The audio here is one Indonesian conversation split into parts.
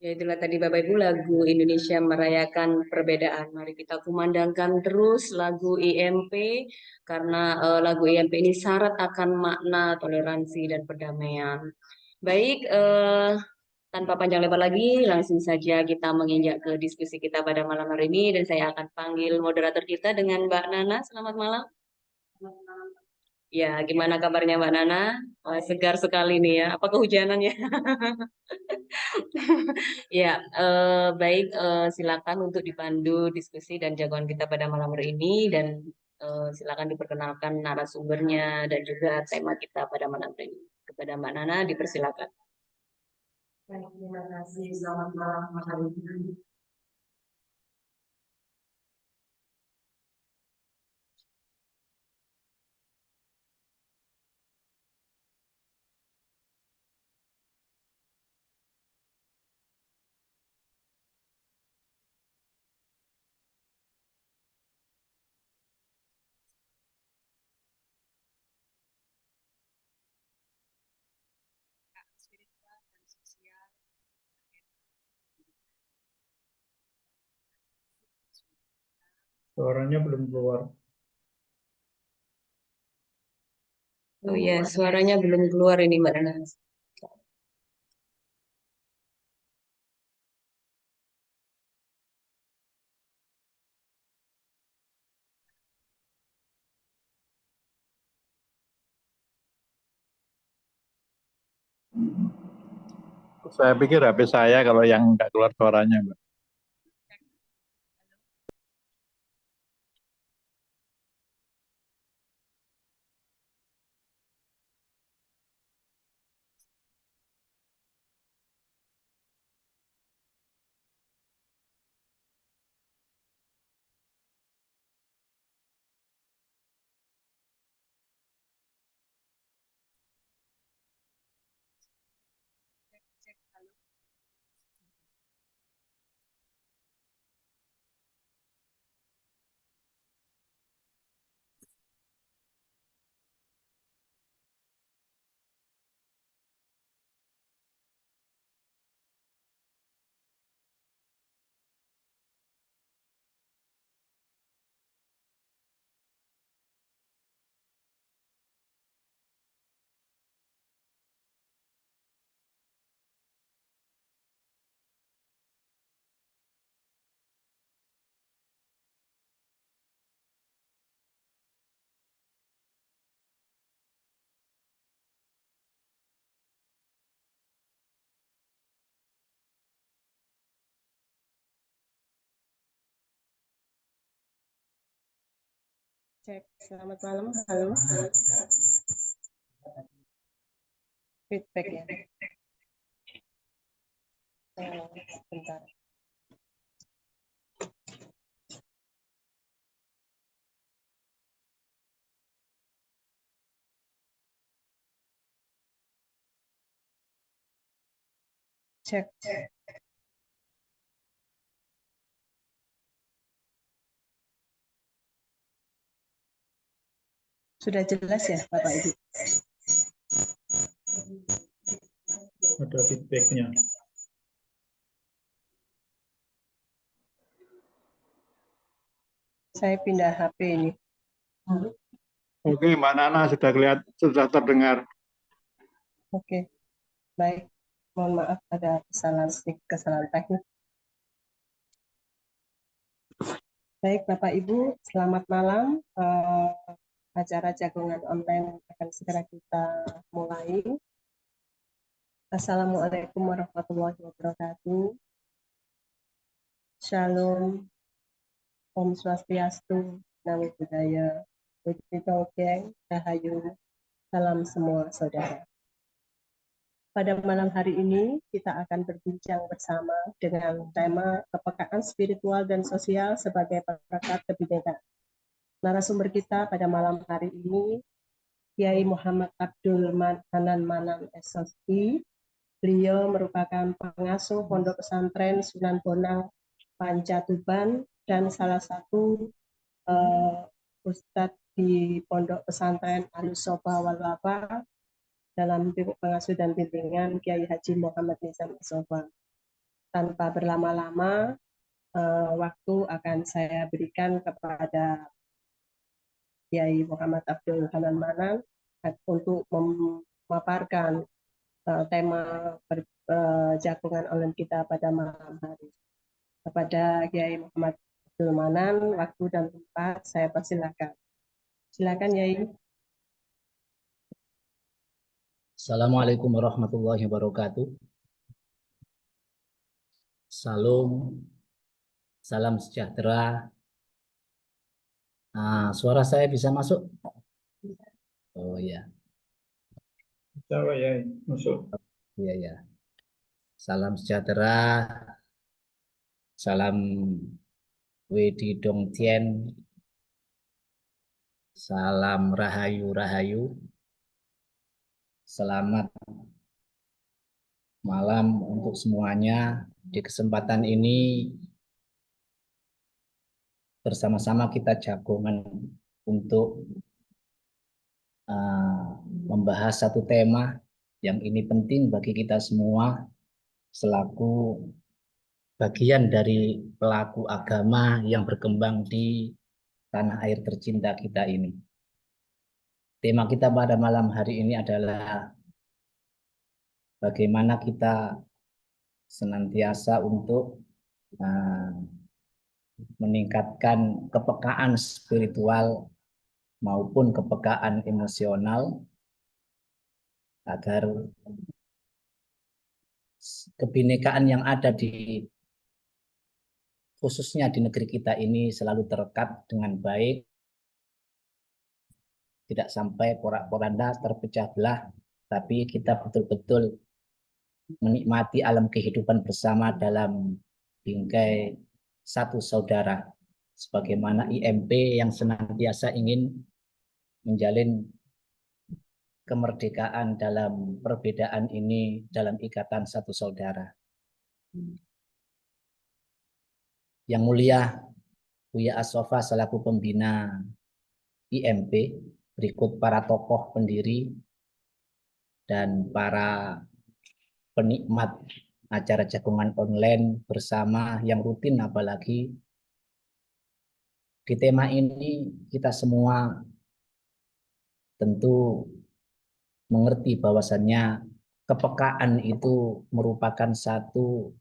Ya itulah tadi Bapak Ibu lagu Indonesia Merayakan Perbedaan. Mari kita kumandangkan terus lagu IMP karena lagu IMP ini syarat akan makna toleransi dan perdamaian. Baik, tanpa panjang lebar lagi, langsung saja kita menginjak ke diskusi kita pada malam hari ini dan saya akan panggil moderator kita dengan Mbak Nana. Selamat malam. Ya, gimana kabarnya Mbak Nana? Wah, segar sekali nih ya. Apa kehujanannya? Ya, baik. Silakan untuk dipandu diskusi dan jagoan kita pada malam hari ini dan silakan diperkenalkan narasumbernya dan juga tema kita pada malam hari ini. Kepada Mbak Nana, dipersilakan. Baik, terima kasih. Selamat malam, Pak Hari. Suaranya belum keluar. Oh ya, suaranya belum keluar ini Mbak Nana. Saya pikir HP saya kalau yang nggak keluar suaranya, Mbak. Cek, selamat malam. Halo. Feedback ya. Bentar. Cek. Sudah jelas ya, Bapak Ibu? Ada feedbacknya. Saya pindah HP ini. Oke, Mbak Nana sudah terdengar. Oke, baik. Mohon maaf ada kesalahan teknis. Baik, Bapak Ibu, selamat malam. Acara jagongan online akan segera kita mulai. Assalamualaikum warahmatullahi wabarakatuh. Shalom, Om Swastiastu, Namo Buddhaya, Budi Togeng, Rahayu, salam semua saudara. Pada malam hari ini kita akan berbincang bersama dengan tema kepekaan spiritual dan sosial sebagai perekat kebinekaan. Narasumber kita pada malam hari ini Kiai Muhammad Abdul Hanan Manan SSI. Beliau merupakan pengasuh Pondok Pesantren Sunan Bonang Pancatuban dan salah satu Ustadz di Pondok Pesantren Al-Soba Wal Wafa dalam pengasuh dan bimbingan Kiai Haji Muhammad Nizam Soba. tanpa berlama-lama, waktu akan saya berikan kepada Kiai Muhammad Abdul Hanan Manan untuk memaparkan tema jagungan online kita pada malam hari. Kepada Kiai Muhammad Abdul Manan, waktu dan tempat saya persilakan. Silakan Kiai. Assalamualaikum warahmatullahi wabarakatuh. Salam sejahtera. Suara saya bisa masuk? Oh ya. Coba ya, masuk. Iya ya. Salam sejahtera. Salam Wedi Dong Tien. Salam Rahayu. Selamat malam untuk semuanya. Di kesempatan ini bersama-sama kita jagongan untuk membahas satu tema yang ini penting bagi kita semua selaku bagian dari pelaku agama yang berkembang di tanah air tercinta kita ini. Tema kita pada malam hari ini adalah bagaimana kita senantiasa untuk meningkatkan kepekaan spiritual maupun kepekaan emosional agar kebinekaan yang ada di khususnya di negeri kita ini selalu terekat dengan baik, tidak sampai porak-poranda terpecah belah, tapi kita betul-betul menikmati alam kehidupan bersama dalam bingkai satu saudara, sebagaimana IMP yang senantiasa ingin menjalin kemerdekaan dalam perbedaan ini dalam ikatan satu saudara. Yang mulia Buya As-Sofa selaku pembina IMP, berikut para tokoh pendiri dan para penikmat acara jagungan online bersama yang rutin, apalagi di tema ini kita semua tentu mengerti bahwasannya kepekaan itu merupakan satu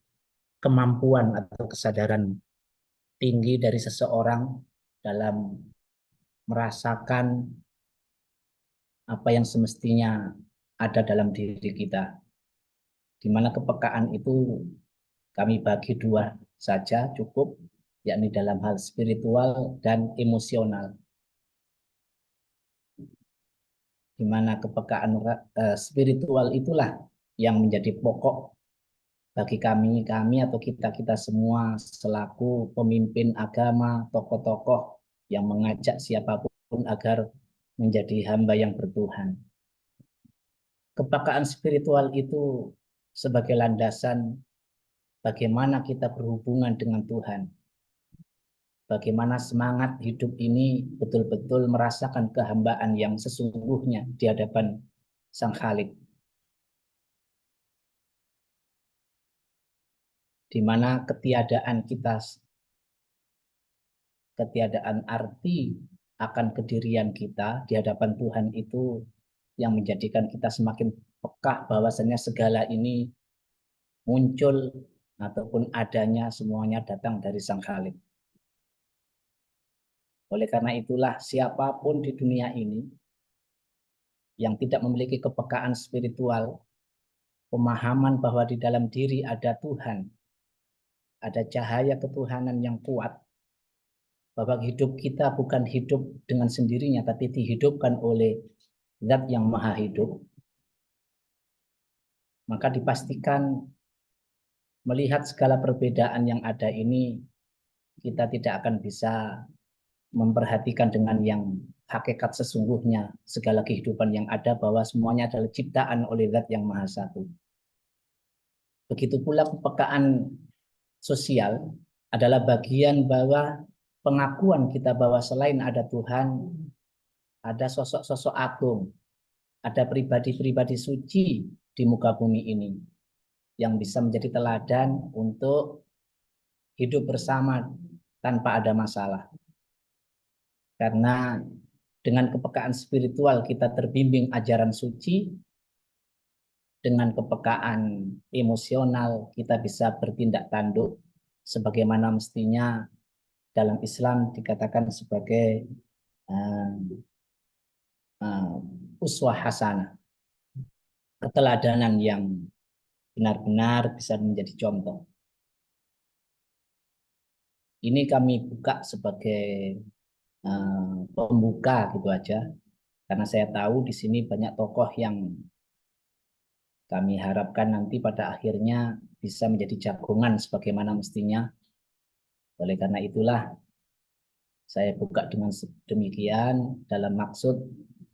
kemampuan atau kesadaran tinggi dari seseorang dalam merasakan apa yang semestinya ada dalam diri kita. Di mana kepekaan itu kami bagi dua saja cukup, yakni dalam hal spiritual dan emosional. Di mana kepekaan spiritual itulah yang menjadi pokok bagi kami atau kita semua selaku pemimpin agama, tokoh-tokoh yang mengajak siapapun agar menjadi hamba yang bertuhan. Kepekaan spiritual itu sebagai landasan bagaimana kita berhubungan dengan Tuhan. Bagaimana semangat hidup ini betul-betul merasakan kehambaan yang sesungguhnya di hadapan Sang Khalik. Di mana ketiadaan arti akan kedirian kita di hadapan Tuhan itu yang menjadikan kita semakin peka bahwasannya segala ini muncul ataupun adanya semuanya datang dari Sang Khalik. Oleh karena itulah siapapun di dunia ini yang tidak memiliki kepekaan spiritual, pemahaman bahwa di dalam diri ada Tuhan, ada cahaya ketuhanan yang kuat, bahwa hidup kita bukan hidup dengan sendirinya, tapi dihidupkan oleh Zat yang Maha Hidup, maka dipastikan melihat segala perbedaan yang ada ini, kita tidak akan bisa memperhatikan dengan yang hakikat sesungguhnya segala kehidupan yang ada, bahwa semuanya adalah ciptaan oleh Zat yang Maha Satu. Begitu pula kepekaan sosial adalah bagian bahwa pengakuan kita bahwa selain ada Tuhan, ada sosok-sosok agung, ada pribadi-pribadi suci di muka bumi ini. yang bisa menjadi teladan untuk hidup bersama tanpa ada masalah. Karena dengan kepekaan spiritual kita terbimbing ajaran suci, dengan kepekaan emosional kita bisa bertindak tanduk sebagaimana mestinya dalam Islam dikatakan sebagai uswah hasanah, keteladanan yang benar-benar bisa menjadi contoh. Ini kami buka sebagai pembuka gitu aja, karena saya tahu di sini banyak tokoh yang kami harapkan nanti pada akhirnya bisa menjadi jagongan sebagaimana mestinya. Oleh karena itulah saya buka dengan demikian dalam maksud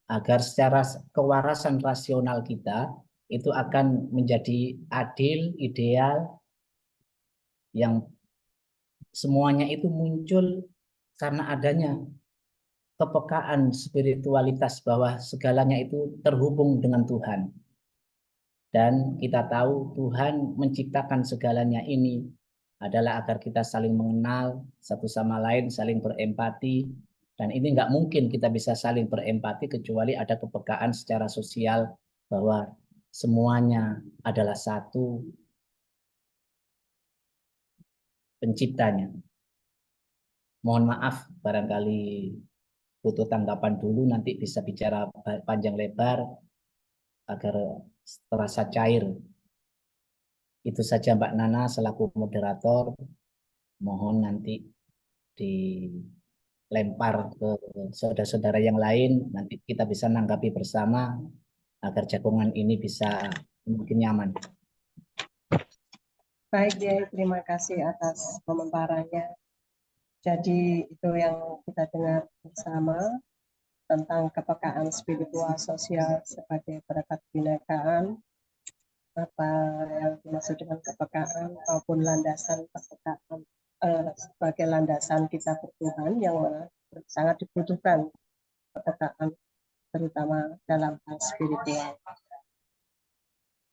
agar secara kewarasan rasional kita itu akan menjadi adil, ideal, yang semuanya itu muncul karena adanya kepekaan spiritualitas bahwa segalanya itu terhubung dengan Tuhan. Dan kita tahu Tuhan menciptakan segalanya ini adalah agar kita saling mengenal satu sama lain, saling berempati. Dan ini nggak mungkin kita bisa saling berempati kecuali ada kepekaan secara sosial bahwa semuanya adalah satu penciptanya. Mohon maaf barangkali butuh tanggapan dulu, nanti bisa bicara panjang lebar agar terasa cair. Itu saja Mbak Nana selaku moderator. Mohon nanti dilempar ke saudara-saudara yang lain, nanti kita bisa nanggapi bersama agar jagongan ini bisa semakin nyaman. Baik, ya, terima kasih atas pemaparannya. Jadi itu yang kita dengar bersama tentang kepekaan spiritual sosial sebagai berkat kebinekaan, apa yang dimaksud dengan kepekaan maupun landasan kepekaan sebagai landasan kita bertuhan yang sangat dibutuhkan kepekaan terutama dalam hal spiritual.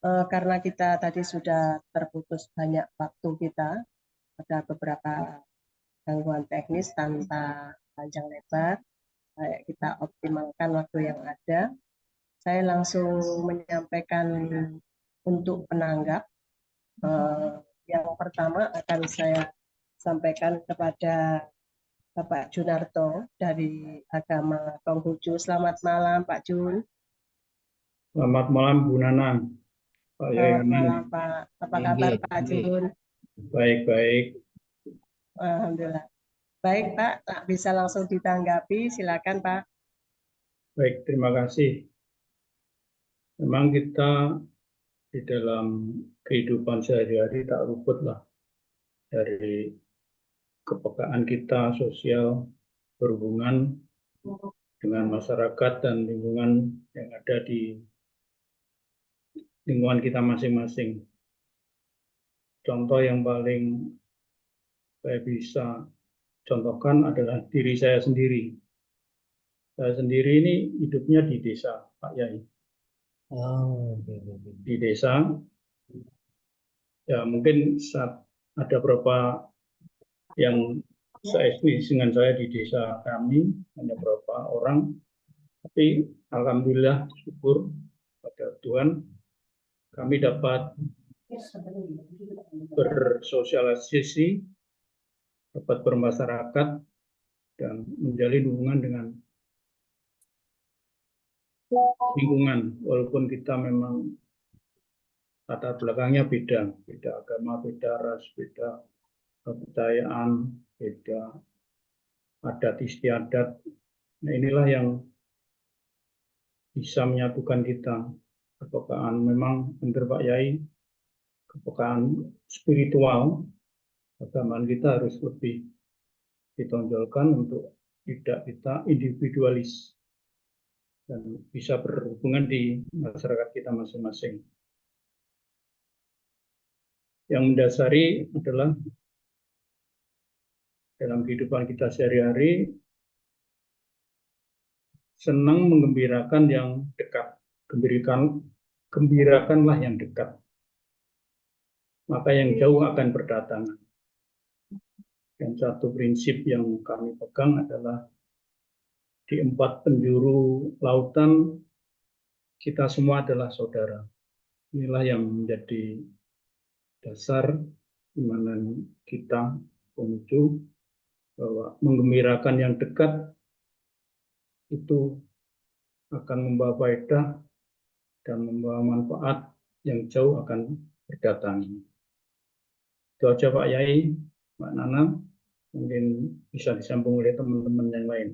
Karena kita tadi sudah terputus banyak waktu kita, ada beberapa gangguan teknis tanpa panjang lebar, kita optimalkan waktu yang ada. Saya langsung menyampaikan untuk penanggap. Yang pertama akan saya sampaikan kepada Bapak Junarto dari Agama Konghucu. Selamat malam Pak Jun. Selamat malam Bu Nana. Pak Selamat malam Pak. Apa kabar Pak Jun? Baik-baik. Alhamdulillah. Baik Pak, bisa langsung ditanggapi. Silakan Pak. Baik, terima kasih. Memang kita di dalam kehidupan sehari-hari tak luput lah dari kepekaan kita sosial berhubungan dengan masyarakat dan lingkungan yang ada di lingkungan kita masing-masing. Contoh yang paling saya bisa contohkan adalah diri saya sendiri. Saya sendiri ini hidupnya di desa, Pak Yai. Di desa, ya mungkin ada beberapa yang seismis dengan saya di desa kami, hanya beberapa orang, tapi alhamdulillah syukur pada Tuhan kami dapat bersosialisasi, dapat bermasyarakat dan menjalin hubungan dengan lingkungan, walaupun kita memang latar belakangnya beda agama, beda ras, beda kepercayaan, beda adat istiadat. Nah, inilah yang bisa menyatukan kita. Kepekaan memang benar Pak Yai, kepekaan spiritual agama kita harus lebih ditonjolkan untuk tidak kita individualis dan bisa berhubungan di masyarakat kita masing-masing. Yang mendasari adalah dalam kehidupan kita sehari-hari senang menggembirakan yang dekat, gembirakanlah yang dekat. maka yang jauh akan berdatangan. Dan satu prinsip yang kami pegang adalah di 4 penjuru lautan kita semua adalah saudara. Inilah yang menjadi dasar di mana kita menuju bahwa menggembirakan yang dekat itu akan membawa faedah dan membawa manfaat yang jauh akan berdatangan. Itu aja Pak Yai, Mbak Nana, mungkin bisa disambung oleh teman-teman yang lain.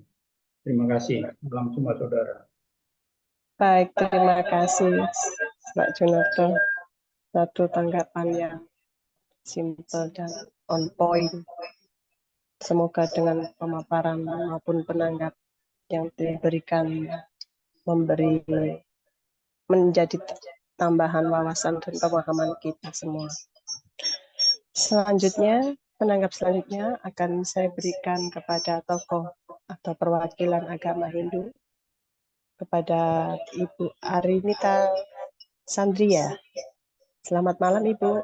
Terima kasih. Salam semua saudara. Baik, terima kasih Pak Junarto. Satu tanggapan yang simple dan on point. Semoga dengan pemaparan maupun penanggap yang diberikan memberi menjadi tambahan wawasan dan pemahaman kita semua. Selanjutnya, penanggap selanjutnya akan saya berikan kepada tokoh atau perwakilan agama Hindu, kepada Ibu Arinita Sandria. Selamat malam, Ibu.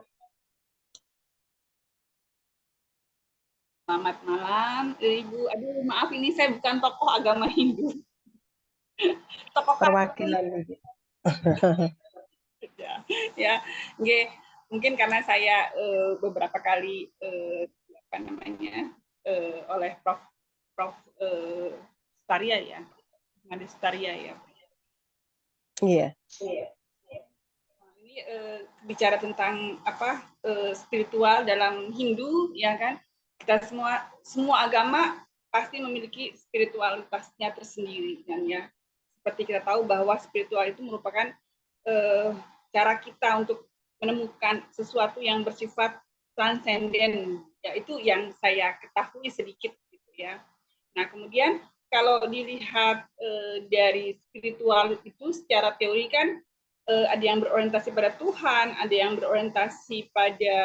Selamat malam, Ibu. Aduh, maaf ini saya bukan tokoh agama Hindu. Tokoh Perwakilan, Ibu. ya, nggih. Mungkin karena saya beberapa kali oleh Prof. Staria ya, Made Staria ya. Iya. Ini bicara tentang spiritual dalam Hindu, ya kan? Kita semua agama pasti memiliki spiritualitasnya tersendiri, kan ya. Seperti kita tahu bahwa spiritual itu merupakan cara kita untuk menemukan sesuatu yang bersifat transenden, yaitu yang saya ketahui sedikit, gitu ya. Nah, kemudian kalau dilihat dari spiritual itu secara teori kan ada yang berorientasi pada Tuhan, ada yang berorientasi pada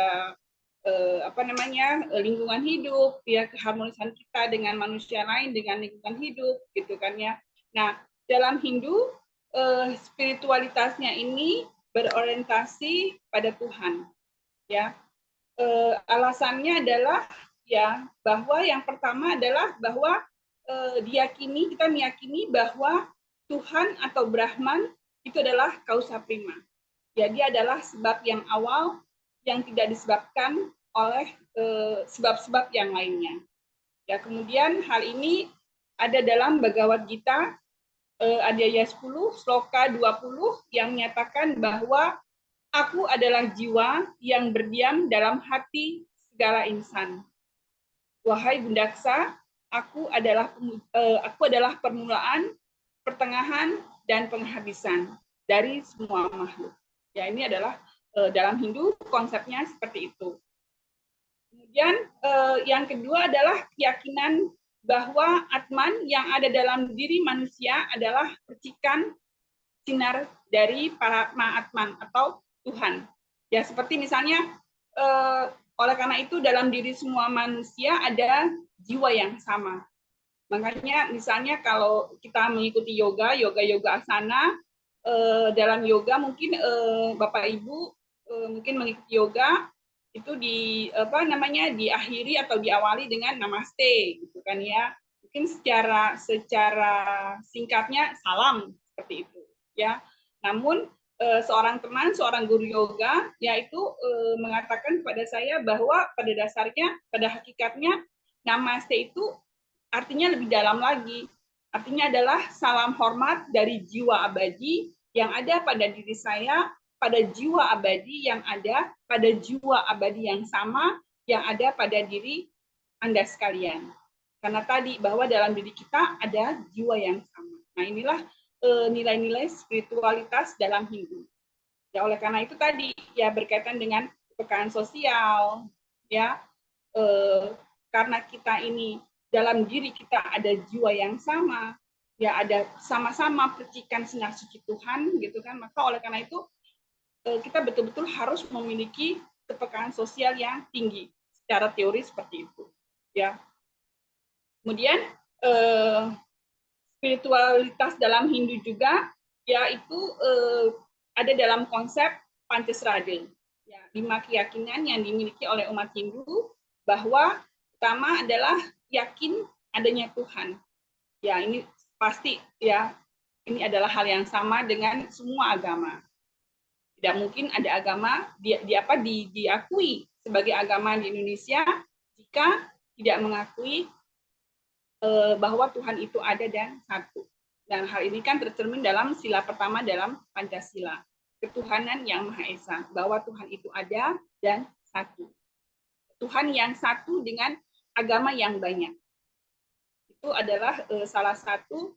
lingkungan hidup, ya, keharmonisan kita dengan manusia lain, dengan lingkungan hidup, gitu kan ya. Nah, dalam Hindu spiritualitasnya ini berorientasi pada Tuhan, ya. Alasannya adalah ya bahwa yang pertama adalah bahwa kita meyakini bahwa Tuhan atau Brahman itu adalah causa prima. Ya, dia adalah sebab yang awal yang tidak disebabkan oleh sebab-sebab yang lainnya. Ya, kemudian hal ini ada dalam Bhagavad Gita Adhyaya 10 sloka 20 yang menyatakan bahwa aku adalah jiwa yang berdiam dalam hati segala insan. Wahai Bundaksa, aku adalah permulaan, pertengahan, dan penghabisan dari semua makhluk. Ya, ini adalah dalam Hindu konsepnya seperti itu. Kemudian yang kedua adalah keyakinan bahwa Atman yang ada dalam diri manusia adalah percikan sinar dari Paratma Atman atau Tuhan. Ya, seperti misalnya oleh karena itu dalam diri semua manusia ada jiwa yang sama. Makanya misalnya kalau kita mengikuti yoga asana, dalam yoga mungkin Bapak Ibu mungkin mengikuti yoga itu diakhiri atau diawali dengan namaste, gitu kan ya. Mungkin secara singkatnya salam seperti itu, ya. Namun seorang teman, seorang guru yoga, yaitu mengatakan kepada saya bahwa pada dasarnya, pada hakikatnya namaste itu artinya lebih dalam lagi. Artinya adalah salam hormat dari jiwa abadi yang ada pada diri saya, pada jiwa abadi yang ada pada jiwa abadi yang sama yang ada pada diri Anda sekalian. Karena tadi bahwa dalam diri kita ada jiwa yang sama. Nah, inilah nilai-nilai spiritualitas dalam Hindu. Ya, oleh karena itu tadi ya berkaitan dengan kepekaan sosial, ya, karena kita ini dalam diri kita ada jiwa yang sama, ya, ada sama-sama percikan sinar suci Tuhan, gitu kan. Maka oleh karena itu kita betul-betul harus memiliki kepekaan sosial yang tinggi secara teori seperti itu, ya. Kemudian spiritualitas dalam Hindu juga yaitu ada dalam konsep Pancasrada, Ya, 5 keyakinan yang dimiliki oleh umat Hindu bahwa pertama adalah yakin adanya Tuhan. Ya, ini pasti ya, ini adalah hal yang sama dengan semua agama. Tidak mungkin ada agama diakui sebagai agama di Indonesia jika tidak mengakui bahwa Tuhan itu ada dan satu. Dan hal ini kan tercermin dalam sila pertama dalam Pancasila. Ketuhanan yang Maha Esa, bahwa Tuhan itu ada dan satu. Tuhan yang satu dengan agama yang banyak. Itu adalah salah satu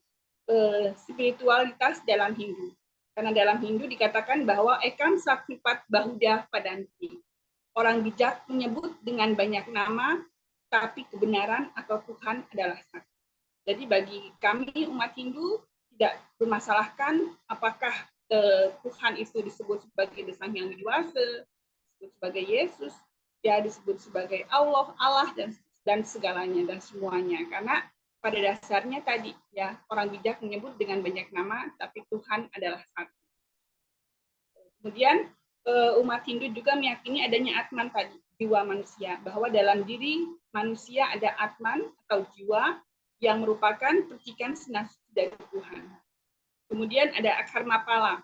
spiritualitas dalam Hindu. Karena dalam Hindu dikatakan bahwa ekam sakripat bahuda padanti. Orang bijak menyebut dengan banyak nama, tapi kebenaran atau Tuhan adalah satu. Jadi bagi kami umat Hindu tidak bermasalahkan apakah Tuhan itu disebut sebagai Sang Hyang Widi-Wasa, disebut sebagai Yesus, ya disebut sebagai Allah dan segalanya dan semuanya. Karena pada dasarnya tadi ya orang bijak menyebut dengan banyak nama, tapi Tuhan adalah satu. Kemudian umat Hindu juga meyakini adanya Atman tadi, jiwa manusia, bahwa dalam diri manusia ada Atman atau jiwa yang merupakan percikan sinar dari Tuhan. Kemudian ada Akarmapala,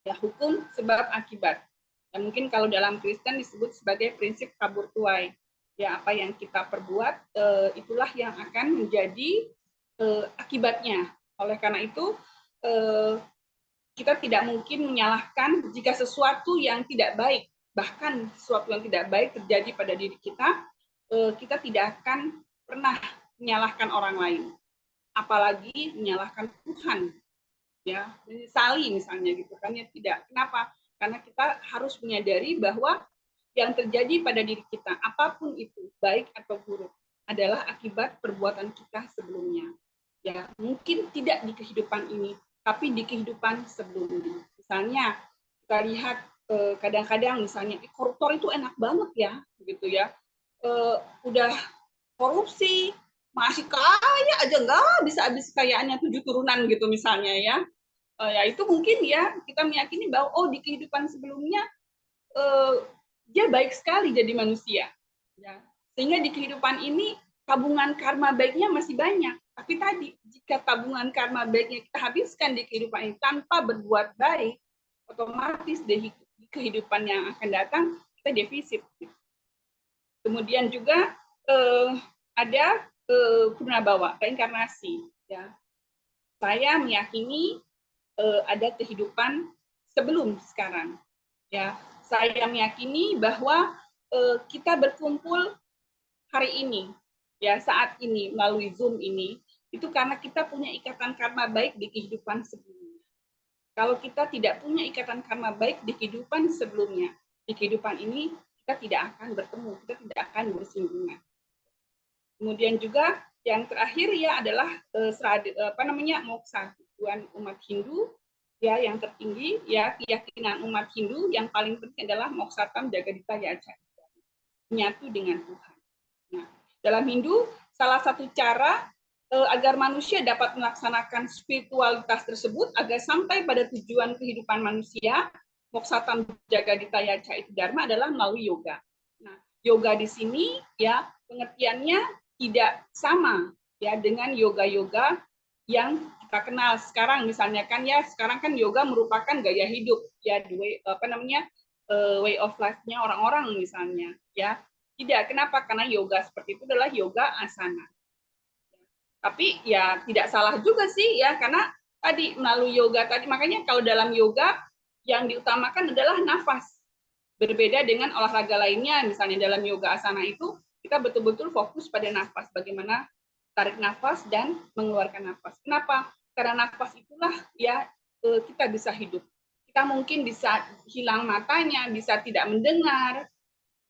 ya hukum sebab akibat. Dan mungkin kalau dalam Kristen disebut sebagai prinsip tabur tuai. Ya apa yang kita perbuat itulah yang akan menjadi akibatnya. Oleh karena itu kita tidak mungkin menyalahkan jika sesuatu yang tidak baik, bahkan sesuatu yang tidak baik terjadi pada diri kita, kita tidak akan pernah menyalahkan orang lain, apalagi menyalahkan Tuhan, ya menyesali misalnya gitu kan ya tidak. Kenapa? Karena kita harus menyadari bahwa yang terjadi pada diri kita, apapun itu, baik atau buruk, adalah akibat perbuatan kita sebelumnya. Ya mungkin tidak di kehidupan ini, tapi di kehidupan sebelumnya. Misalnya kita lihat kadang-kadang misalnya koruptor itu enak banget ya, gitu ya. Udah korupsi, masih kaya aja nggak bisa habis kekayaannya 7 turunan gitu misalnya ya. Ya itu mungkin ya kita meyakini bahwa oh di kehidupan sebelumnya dia baik sekali jadi manusia. Ya. Sehingga di kehidupan ini tabungan karma baiknya masih banyak. Tapi tadi jika tabungan karma baiknya kita habiskan di kehidupan ini tanpa berbuat baik, otomatis di kehidupan yang akan datang kita defisit. Kemudian juga ada Purnabawa, reinkarnasi. Ya. Saya meyakini ada kehidupan sebelum sekarang. Ya, saya meyakini bahwa kita berkumpul hari ini, ya saat ini melalui Zoom ini, itu karena kita punya ikatan karma baik di kehidupan sebelumnya. Kalau kita tidak punya ikatan karma baik di kehidupan sebelumnya, di kehidupan ini kita tidak akan bertemu, kita tidak akan bersinggungan. Kemudian juga yang terakhir ya adalah moksa, tujuan umat Hindu ya yang tertinggi ya keyakinan umat Hindu yang paling penting adalah moksatam jagadita yaca, menyatu dengan Tuhan. Nah, dalam Hindu salah satu cara agar manusia dapat melaksanakan spiritualitas tersebut agar sampai pada tujuan kehidupan manusia, moksatam jagadita yaca itu dharma adalah melalui yoga. Nah, yoga di sini ya pengertiannya tidak sama ya dengan yoga-yoga yang kita kenal sekarang misalnya kan ya sekarang kan yoga merupakan gaya hidup ya way of life-nya orang-orang misalnya ya. Tidak, kenapa? Karena yoga seperti itu adalah yoga asana. Tapi ya tidak salah juga sih ya karena tadi melalui yoga tadi makanya kalau dalam yoga yang diutamakan adalah nafas. Berbeda dengan olahraga lainnya misalnya dalam yoga asana itu kita betul-betul fokus pada nafas, bagaimana tarik nafas dan mengeluarkan nafas. Kenapa? Karena nafas itulah ya kita bisa hidup. Kita mungkin bisa hilang matanya, bisa tidak mendengar,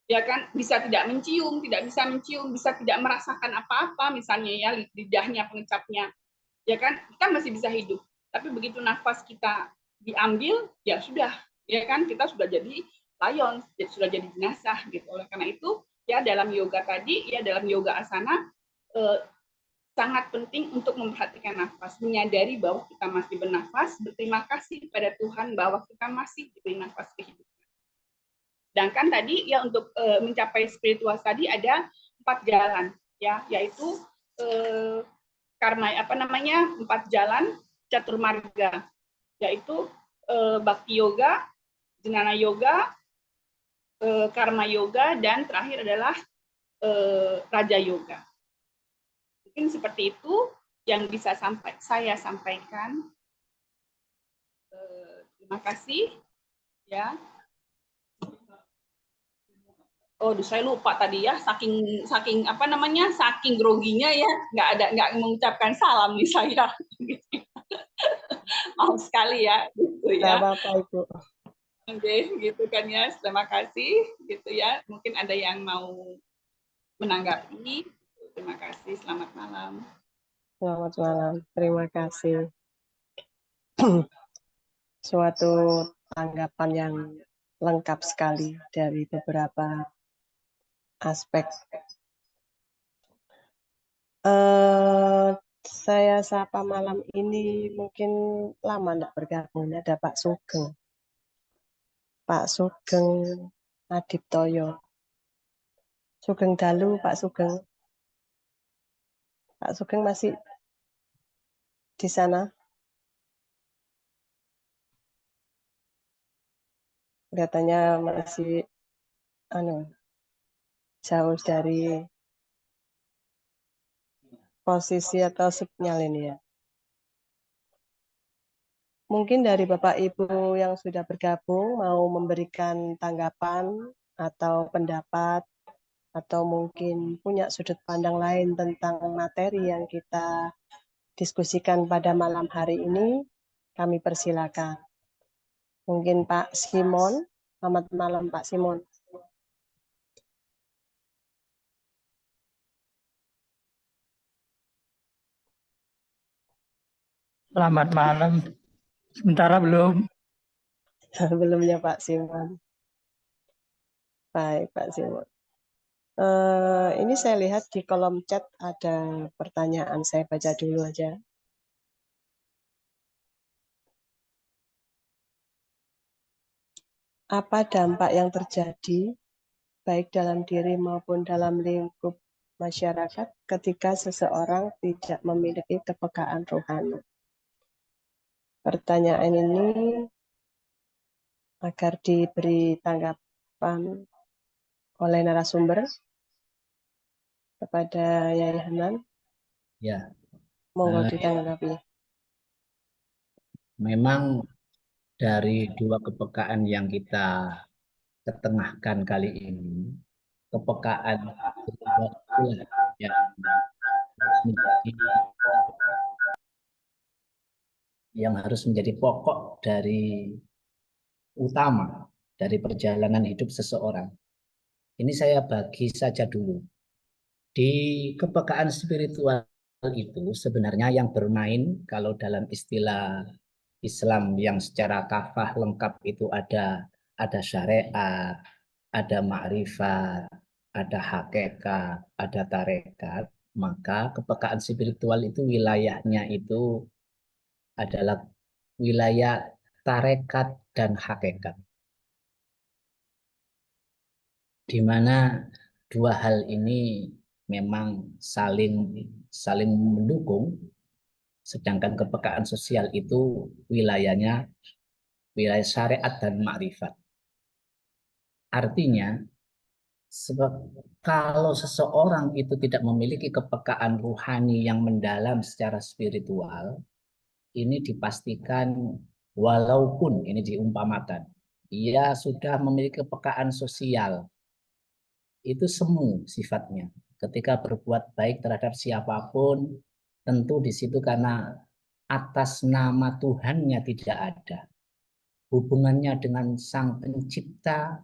ya kan, bisa tidak mencium, bisa tidak merasakan apa-apa, misalnya ya lidahnya, pengecapnya, ya kan, kita masih bisa hidup. Tapi begitu nafas kita diambil, ya sudah, ya kan, kita sudah jadi lion, sudah jadi jenazah gitu. Oleh karena itu ya dalam yoga tadi ya dalam yoga asana sangat penting untuk memperhatikan nafas, menyadari bahwa kita masih bernafas, berterima kasih kepada Tuhan bahwa kita masih diberi nafas kehidupan. Sedangkan tadi ya untuk mencapai spiritual tadi ada 4 jalan ya, yaitu karma 4 jalan catur marga, yaitu bhakti yoga, jnana yoga, karma yoga, dan terakhir adalah raja yoga. Mungkin seperti itu yang bisa saya sampaikan. Terima kasih ya. Oh, saya lupa tadi ya, saking saking groginya ya, nggak mengucapkan salam nih saya. Mau sekali ya, gitu Tidak ya. apa-apa Ibu. Oke, gitu kan ya. Terima kasih, gitu ya. Mungkin ada yang mau menanggapi. Terima kasih. Selamat malam. Selamat malam. Terima kasih. Suatu tanggapan yang lengkap sekali dari beberapa aspek. Saya sapa malam ini mungkin lama tidak bergabung. Ada Pak Sugeng. Pak Sugeng Adiptoyo. Sugeng Dalu, Pak Sugeng. Pak Sugeng masih di sana? Kelihatannya masih jauh dari posisi atau sinyal ini ya. Mungkin dari Bapak Ibu yang sudah bergabung mau memberikan tanggapan atau pendapat atau mungkin punya sudut pandang lain tentang materi yang kita diskusikan pada malam hari ini, kami persilakan. Mungkin Pak Simon, selamat malam Pak Simon. Selamat malam. Sementara belum. Belumnya Pak Simon. Baik Pak Simon. Ini saya lihat di kolom chat ada pertanyaan, saya baca dulu aja. Apa dampak yang terjadi baik dalam diri maupun dalam lingkup masyarakat ketika seseorang tidak memiliki kepekaan rohani? Pertanyaan ini agar diberi tanggapan oleh narasumber kepada Yai Hanan. Ya, Monggo ditanggapi. memang dari dua kepekaan yang kita ketengahkan kali ini, kepekaan spiritual itulah yang harus menjadi pokok dari utama dari perjalanan hidup seseorang. Ini saya bagi saja dulu. Di kepekaan spiritual itu sebenarnya yang bermain kalau dalam istilah Islam yang secara kafah lengkap itu ada syariat, ada ma'rifat, ada hakikat, ada tarekat, maka kepekaan spiritual itu wilayahnya itu adalah wilayah tarekat dan hakikat. Di mana dua hal ini memang saling mendukung, sedangkan kepekaan sosial itu wilayahnya wilayah syariat dan makrifat. Artinya, kalau seseorang itu tidak memiliki kepekaan ruhani yang mendalam secara spiritual, ini dipastikan walaupun ini diumpamakan, ia sudah memiliki kepekaan sosial, itu semu sifatnya. Ketika berbuat baik terhadap siapapun, tentu di situ karena atas nama Tuhannya tidak ada. Hubungannya dengan Sang Pencipta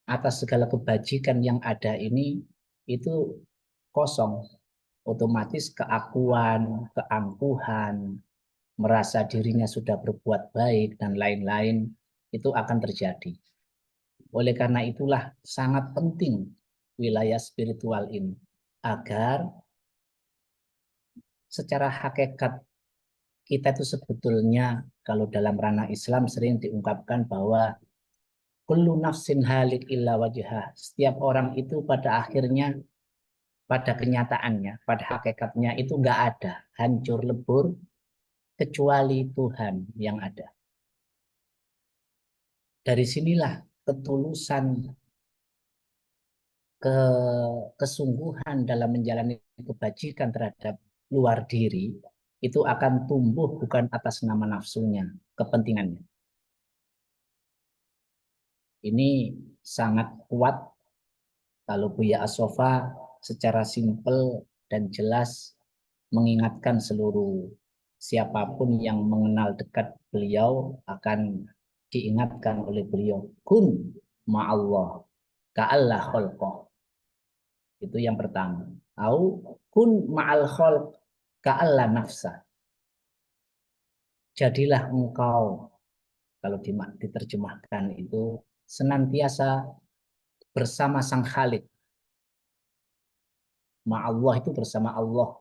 atas segala kebajikan yang ada ini itu kosong. Otomatis keakuan, keangkuhan, merasa dirinya sudah berbuat baik dan lain-lain itu akan terjadi. Oleh karena itulah sangat penting wilayah spiritual ini agar secara hakikat kita itu sebetulnya kalau dalam ranah Islam sering diungkapkan bahwa kullu nafsin halik illa wajhah. Setiap orang itu pada akhirnya, pada kenyataannya, pada hakikatnya itu nggak ada, hancur lebur, kecuali Tuhan yang ada. Dari sinilah ketulusan, kesungguhan dalam menjalani kebajikan terhadap luar diri itu akan tumbuh bukan atas nama nafsunya, kepentingannya. Ini sangat kuat kalau Buya As-Sofa secara simpel dan jelas mengingatkan seluruh siapapun yang mengenal dekat beliau akan diingatkan oleh beliau, kun ma'allah ka'allah kholqoh. Itu yang pertama. Au kun ma'al kholq ka'allah nafsa. Jadilah engkau, kalau diterjemahkan itu, senantiasa bersama Sang Khalik. Ma'allah itu bersama Allah.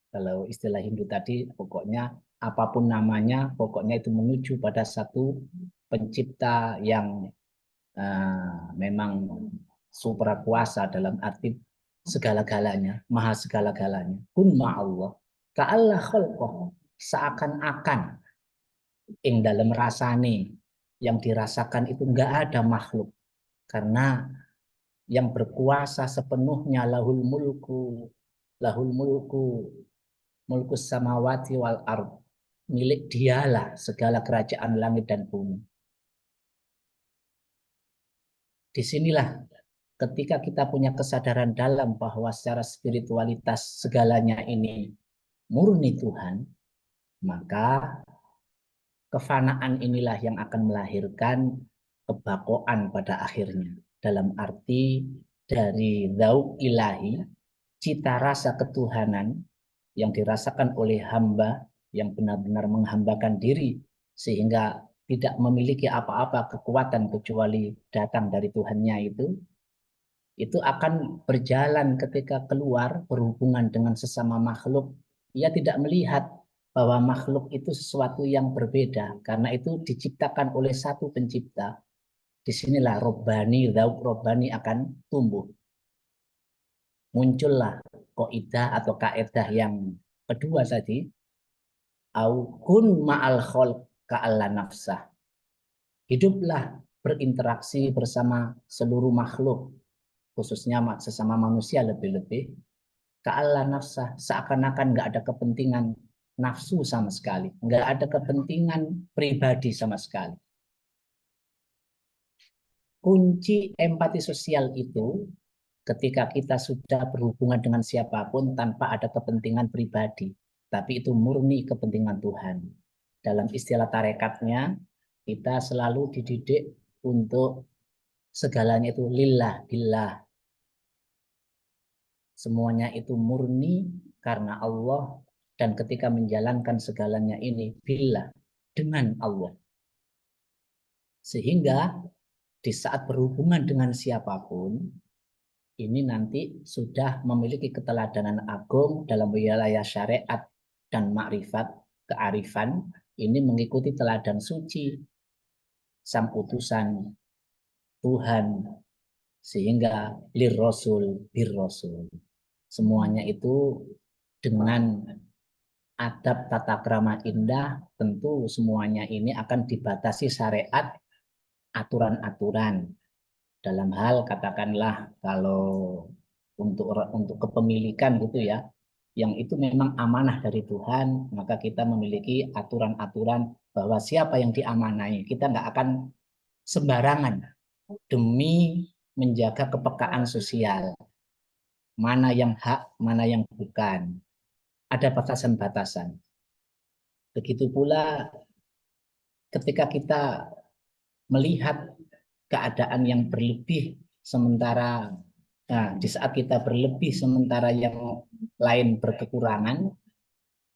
Kalau istilah Hindu tadi, pokoknya apapun namanya, pokoknya itu menuju pada satu pencipta yang memang supra kuasa dalam arti segala-galanya, maha segala-galanya. Kun ma'allah. Ka'allah khalqah. Seakan-akan ing dalam rasane yang dirasakan itu enggak ada makhluk. Karena yang berkuasa sepenuhnya lahul mulku mulkus samawati wal ard, milik dialah segala kerajaan langit dan bumi. Disinilah ketika kita punya kesadaran dalam bahwa secara spiritualitas segalanya ini murni Tuhan, maka kefanaan inilah yang akan melahirkan kebakoan pada akhirnya. Dalam arti dari dzauq ilahi, cita rasa ketuhanan yang dirasakan oleh hamba yang benar-benar menghambakan diri sehingga tidak memiliki apa-apa kekuatan kecuali datang dari Tuhannya itu akan berjalan ketika keluar berhubungan dengan sesama makhluk. Ia tidak melihat bahwa makhluk itu sesuatu yang berbeda karena itu diciptakan oleh satu pencipta. Disinilah Robbani, dzauq Robbani akan tumbuh. Muncullah kaidah atau kaedah yang kedua tadi, au kun ma'al khalq ka'alla nafsah. Hiduplah berinteraksi bersama seluruh makhluk, khususnya sesama manusia lebih-lebih, ka'alla nafsah, seakan-akan nggak ada kepentingan nafsu sama sekali, nggak ada kepentingan pribadi sama sekali. Kunci empati sosial itu ketika kita sudah berhubungan dengan siapapun tanpa ada kepentingan pribadi, tapi itu murni kepentingan Tuhan. Dalam istilah tarekatnya, kita selalu dididik untuk segalanya itu lillah, billah. Semuanya itu murni karena Allah, dan ketika menjalankan segalanya ini billah, dengan Allah. Sehingga di saat berhubungan dengan siapapun, ini nanti sudah memiliki keteladanan agung dalam wilayah syariat dan makrifat, kearifan, ini mengikuti teladan suci sang utusan Tuhan, sehingga lir rasul bir rasul. Semuanya itu dengan adab tata krama indah, tentu semuanya ini akan dibatasi syariat, aturan-aturan. Dalam hal katakanlah kalau untuk kepemilikan gitu ya, yang itu memang amanah dari Tuhan, maka kita memiliki aturan-aturan bahwa siapa yang diamanai, kita nggak akan sembarangan demi menjaga kepekaan sosial. Mana yang hak, mana yang bukan. Ada batasan-batasan. Begitu pula ketika kita melihat keadaan yang berlebih sementara di saat kita berlebih sementara yang lain berkekurangan,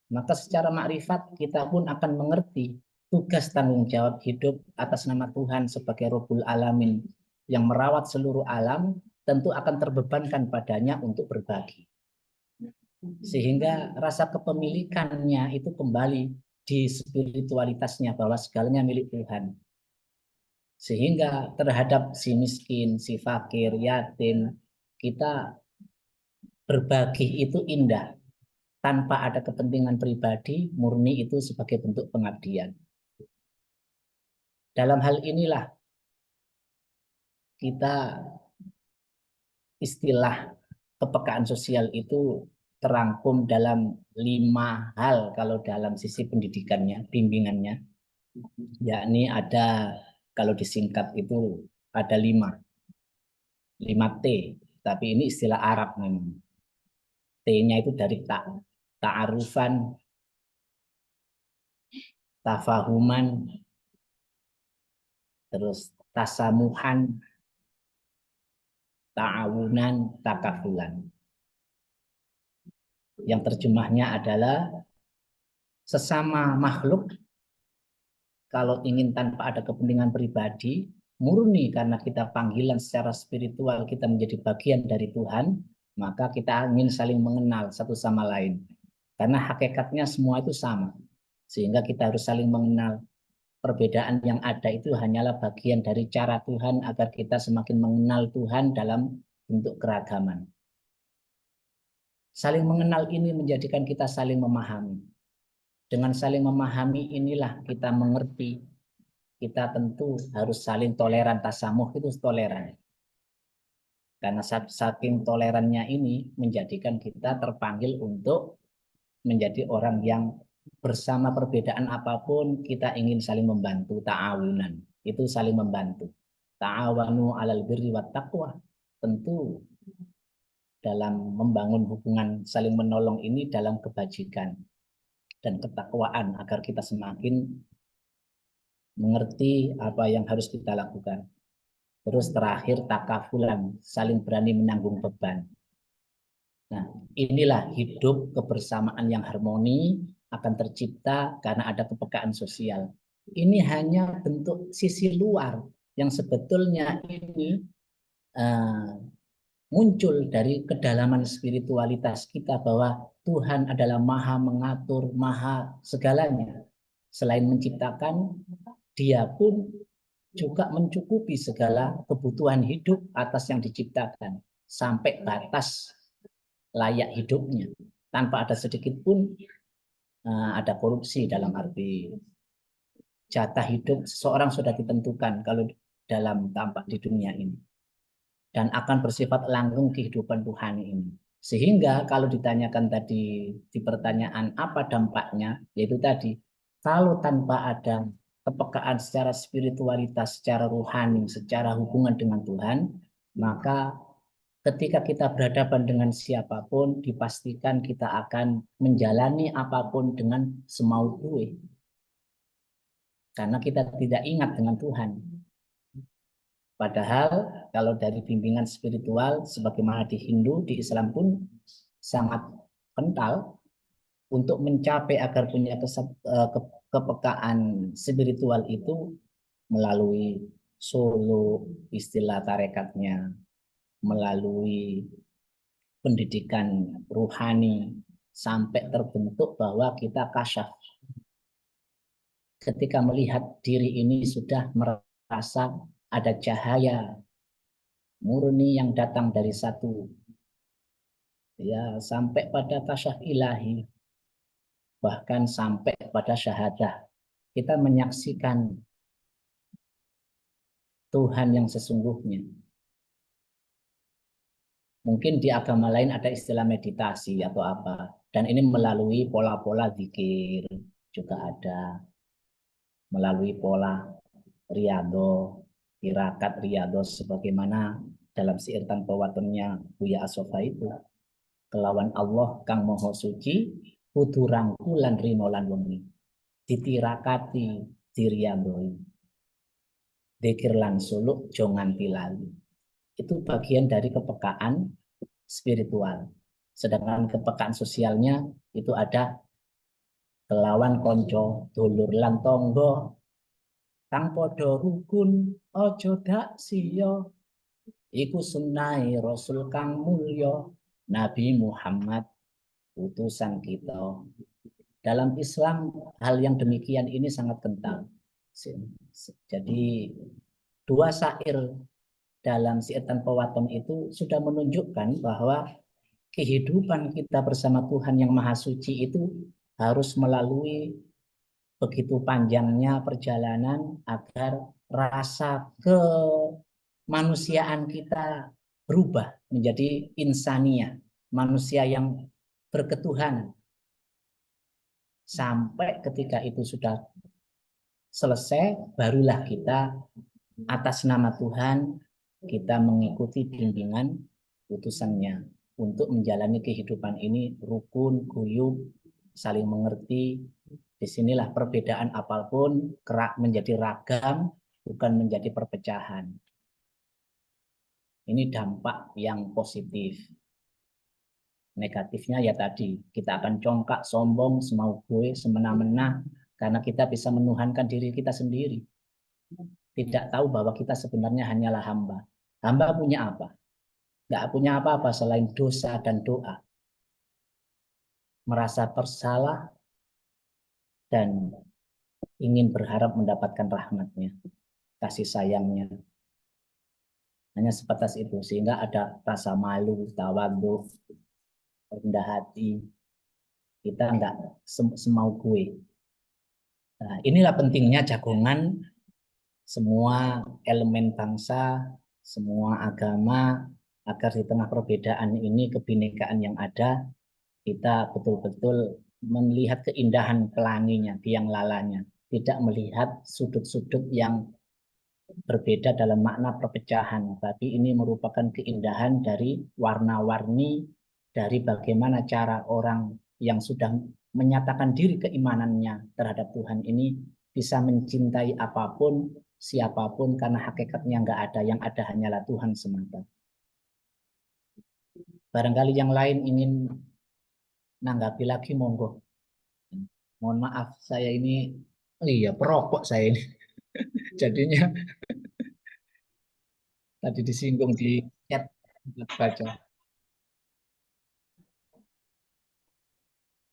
maka secara makrifat kita pun akan mengerti tugas tanggung jawab hidup atas nama Tuhan sebagai Rabbul Alamin yang merawat seluruh alam, tentu akan terbebankan padanya untuk berbagi. Sehingga rasa kepemilikannya itu kembali di spiritualitasnya bahwa segalanya milik Tuhan. Sehingga terhadap si miskin, si fakir, yatim, kita berbagi itu indah. Tanpa ada kepentingan pribadi, murni itu sebagai bentuk pengabdian. Dalam hal inilah kita istilah kepekaan sosial itu terangkum dalam 5 hal kalau dalam sisi pendidikannya, bimbingannya. Yakni ada, kalau disingkat itu ada 5 T, tapi ini istilah Arab memang. T-nya itu dari ta'arufan, tafahuman, terus tasamuhan, ta'awunan, takafulan. Yang terjemahnya adalah sesama makhluk kalau ingin tanpa ada kepentingan pribadi, murni karena kita panggilan secara spiritual, kita menjadi bagian dari Tuhan, maka kita ingin saling mengenal satu sama lain. Karena hakikatnya semua itu sama. Sehingga kita harus saling mengenal. Perbedaan yang ada itu hanyalah bagian dari cara Tuhan agar kita semakin mengenal Tuhan dalam bentuk keragaman. Saling mengenal ini menjadikan kita saling memahami. Dengan saling memahami inilah kita mengerti. Kita tentu harus saling toleran, tasamuh itu toleran. Karena saking tolerannya ini menjadikan kita terpanggil untuk menjadi orang yang bersama perbedaan apapun kita ingin saling membantu, ta'awunan. Itu saling membantu. Ta'awanu 'alal birri wat taqwa. Tentu dalam membangun hubungan saling menolong ini dalam kebajikan dan ketakwaan agar kita semakin mengerti apa yang harus kita lakukan. Terus terakhir takafulan, saling berani menanggung beban. Nah, inilah hidup kebersamaan yang harmoni akan tercipta karena ada kepekaan sosial. Ini hanya bentuk sisi luar yang sebetulnya ini muncul dari kedalaman spiritualitas kita bahwa Tuhan adalah maha mengatur, maha segalanya. Selain menciptakan, dia pun juga mencukupi segala kebutuhan hidup atas yang diciptakan. Sampai batas layak hidupnya. Tanpa ada sedikit pun ada korupsi dalam arti jatah hidup seseorang sudah ditentukan kalau dalam tampak di dunia ini. Dan akan bersifat langgeng kehidupan Tuhan ini. Sehingga kalau ditanyakan tadi di pertanyaan apa dampaknya, yaitu tadi, kalau tanpa ada kepekaan secara spiritualitas, secara rohani, secara hubungan dengan Tuhan, maka ketika kita berhadapan dengan siapapun, dipastikan kita akan menjalani apapun dengan semau gue. Karena kita tidak ingat dengan Tuhan. Padahal kalau dari bimbingan spiritual sebagaimana di Hindu, di Islam pun sangat kental untuk mencapai agar punya kepekaan spiritual itu melalui solo istilah tarekatnya, melalui pendidikan ruhani sampai terbentuk bahwa kita kasyaf. Ketika melihat diri ini sudah merasa ada cahaya murni yang datang dari satu, ya sampai pada kasyaf ilahi, bahkan sampai pada syahadah. Kita menyaksikan Tuhan yang sesungguhnya. Mungkin di agama lain ada istilah meditasi atau apa, dan ini melalui pola-pola zikir juga ada, melalui pola riyadhah, tirakat riyadhah sebagaimana dalam syair tanpa watonnya Buya Asofa itu, kelawan Allah kang moho suci kudu rangkulan rino lan wengi ditirakati diriyadhoi dzikir lan suluk jo nganti lali. Itu bagian dari kepekaan spiritual. Sedangkan kepekaan sosialnya itu ada kelawan konco dulur lan tonggo kang padha rukun aja dak siya iku sunnahe Rasul kang mulya Nabi Muhammad utusan kita. Dalam Islam hal yang demikian ini sangat kental. Jadi dua syair dalam syair tanpa waton itu sudah menunjukkan bahwa kehidupan kita bersama Tuhan yang Maha Suci itu harus melalui begitu panjangnya perjalanan agar rasa kemanusiaan kita berubah menjadi insania, manusia yang berketuhanan. Sampai ketika itu sudah selesai, barulah kita atas nama Tuhan kita mengikuti bimbingan utusannya untuk menjalani kehidupan ini rukun, guyub, saling mengerti. Disinilah perbedaan apapun menjadi ragam, bukan menjadi perpecahan. Ini dampak yang positif. Negatifnya ya tadi, kita akan congkak, sombong, semau gue, semena-mena, karena kita bisa menuhankan diri kita sendiri. Tidak tahu bahwa kita sebenarnya hanyalah hamba. Hamba punya apa? Nggak punya apa-apa selain dosa dan doa. Merasa bersalah dan ingin berharap mendapatkan rahmatnya, kasih sayangnya. Hanya sebatas itu, sehingga ada rasa malu, tawadhu, rendah hati. Kita nggak semau gue. Nah, inilah pentingnya jagongan semua elemen bangsa, semua agama, agar di tengah perbedaan ini, kebinekaan yang ada, kita betul-betul melihat keindahan pelanginya, biang lalanya, tidak melihat sudut-sudut yang berbeda dalam makna perpecahan, tapi ini merupakan keindahan dari warna-warni, dari bagaimana cara orang yang sudah menyatakan diri keimanannya terhadap Tuhan ini bisa mencintai apapun, siapapun, karena hakikatnya nggak ada, yang ada hanyalah Tuhan semata. Barangkali yang lain ingin nanggapi lagi, monggo. Mohon maaf, saya ini, iya perokok saya ini. Jadinya tadi disinggung di chat baca.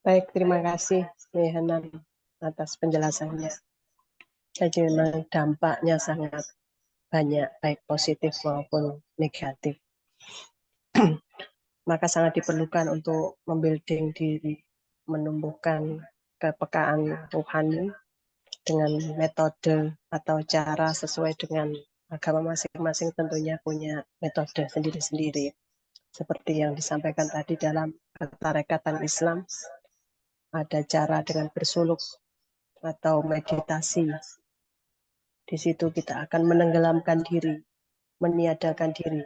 Baik, terima kasih Hanan atas penjelasannya. Jadi memang dampaknya sangat banyak, baik positif maupun negatif. Maka sangat diperlukan untuk membuilding diri, menumbuhkan kepekaan rohani dengan metode atau cara sesuai dengan agama masing-masing, tentunya punya metode sendiri-sendiri. Seperti yang disampaikan tadi dalam tarekatan Islam, ada cara dengan bersuluk atau meditasi. Di situ kita akan menenggelamkan diri, meniadakan diri,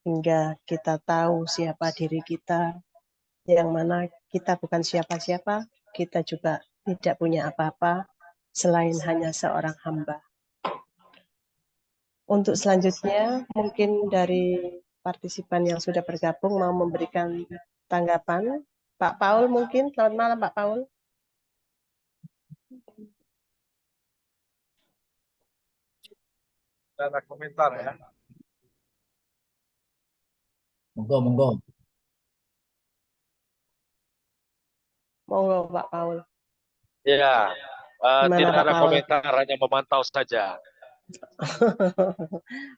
hingga kita tahu siapa diri kita, yang mana kita bukan siapa-siapa, kita juga tidak punya apa-apa selain hanya seorang hamba. Untuk selanjutnya, mungkin dari partisipan yang sudah bergabung mau memberikan tanggapan. Pak Paul mungkin, selamat malam Pak Paul. Ada komentar ya. Monggo. Monggo Pak Paul. Ya, tidak Pak ada Paul? komentar, hanya memantau saja.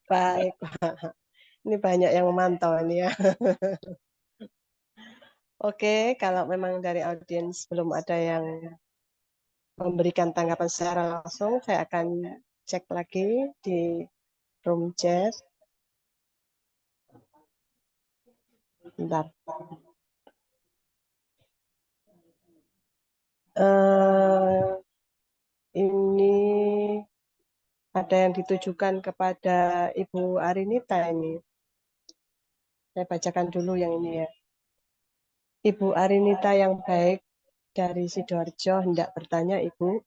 Baik Pak. Ini banyak yang memantau ini ya. Oke, kalau memang dari audiens belum ada yang memberikan tanggapan secara langsung, saya akan cek lagi di room chat. Bentar. Ini ada yang ditujukan kepada Ibu Arinita ini. Saya bacakan dulu yang ini ya. Ibu Arinita yang baik dari Sidoarjo hendak bertanya Ibu,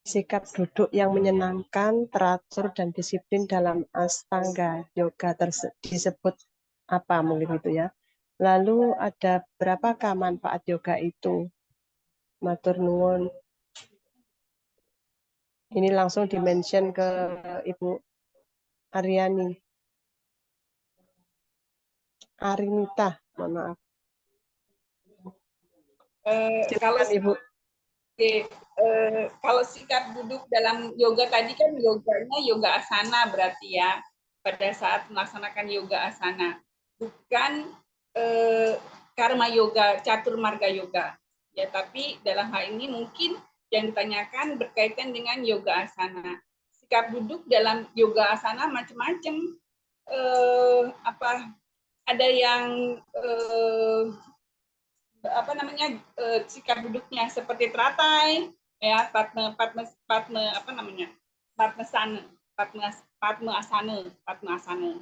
sikap duduk yang menyenangkan, teratur, dan disiplin dalam Astanga Yoga disebut apa mungkin itu ya. Lalu ada berapakah manfaat yoga itu? Matur nuwun. Ini langsung dimention ke Ibu Arinita, mohon maaf. Kalau Ibu. Oke, kalau sikap duduk dalam yoga tadi kan yoganya yoga asana berarti ya, pada saat melaksanakan yoga asana, bukan karma yoga, catur marga yoga. Ya, tapi dalam hal ini mungkin yang ditanyakan berkaitan dengan yoga asana. Sikap duduk dalam yoga asana macam-macam. Ada yang sikap duduknya seperti teratai, ya, padma asana,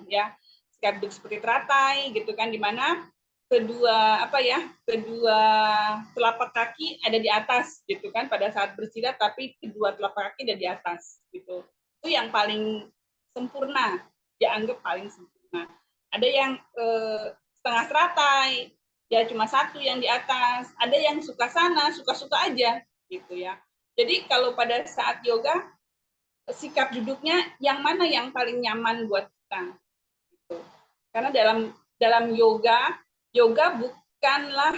ya, sikap duduk seperti teratai gitu kan, di mana kedua telapak kaki ada di atas gitu kan pada saat bersilat, tapi kedua telapak kaki ada di atas gitu. Itu yang paling sempurna, dianggap paling sempurna. Ada yang setengah teratai, ya cuma satu yang di atas, ada yang suka-suka aja gitu ya. Jadi kalau pada saat yoga, sikap duduknya yang mana yang paling nyaman buat kita gitu. Karena dalam yoga bukanlah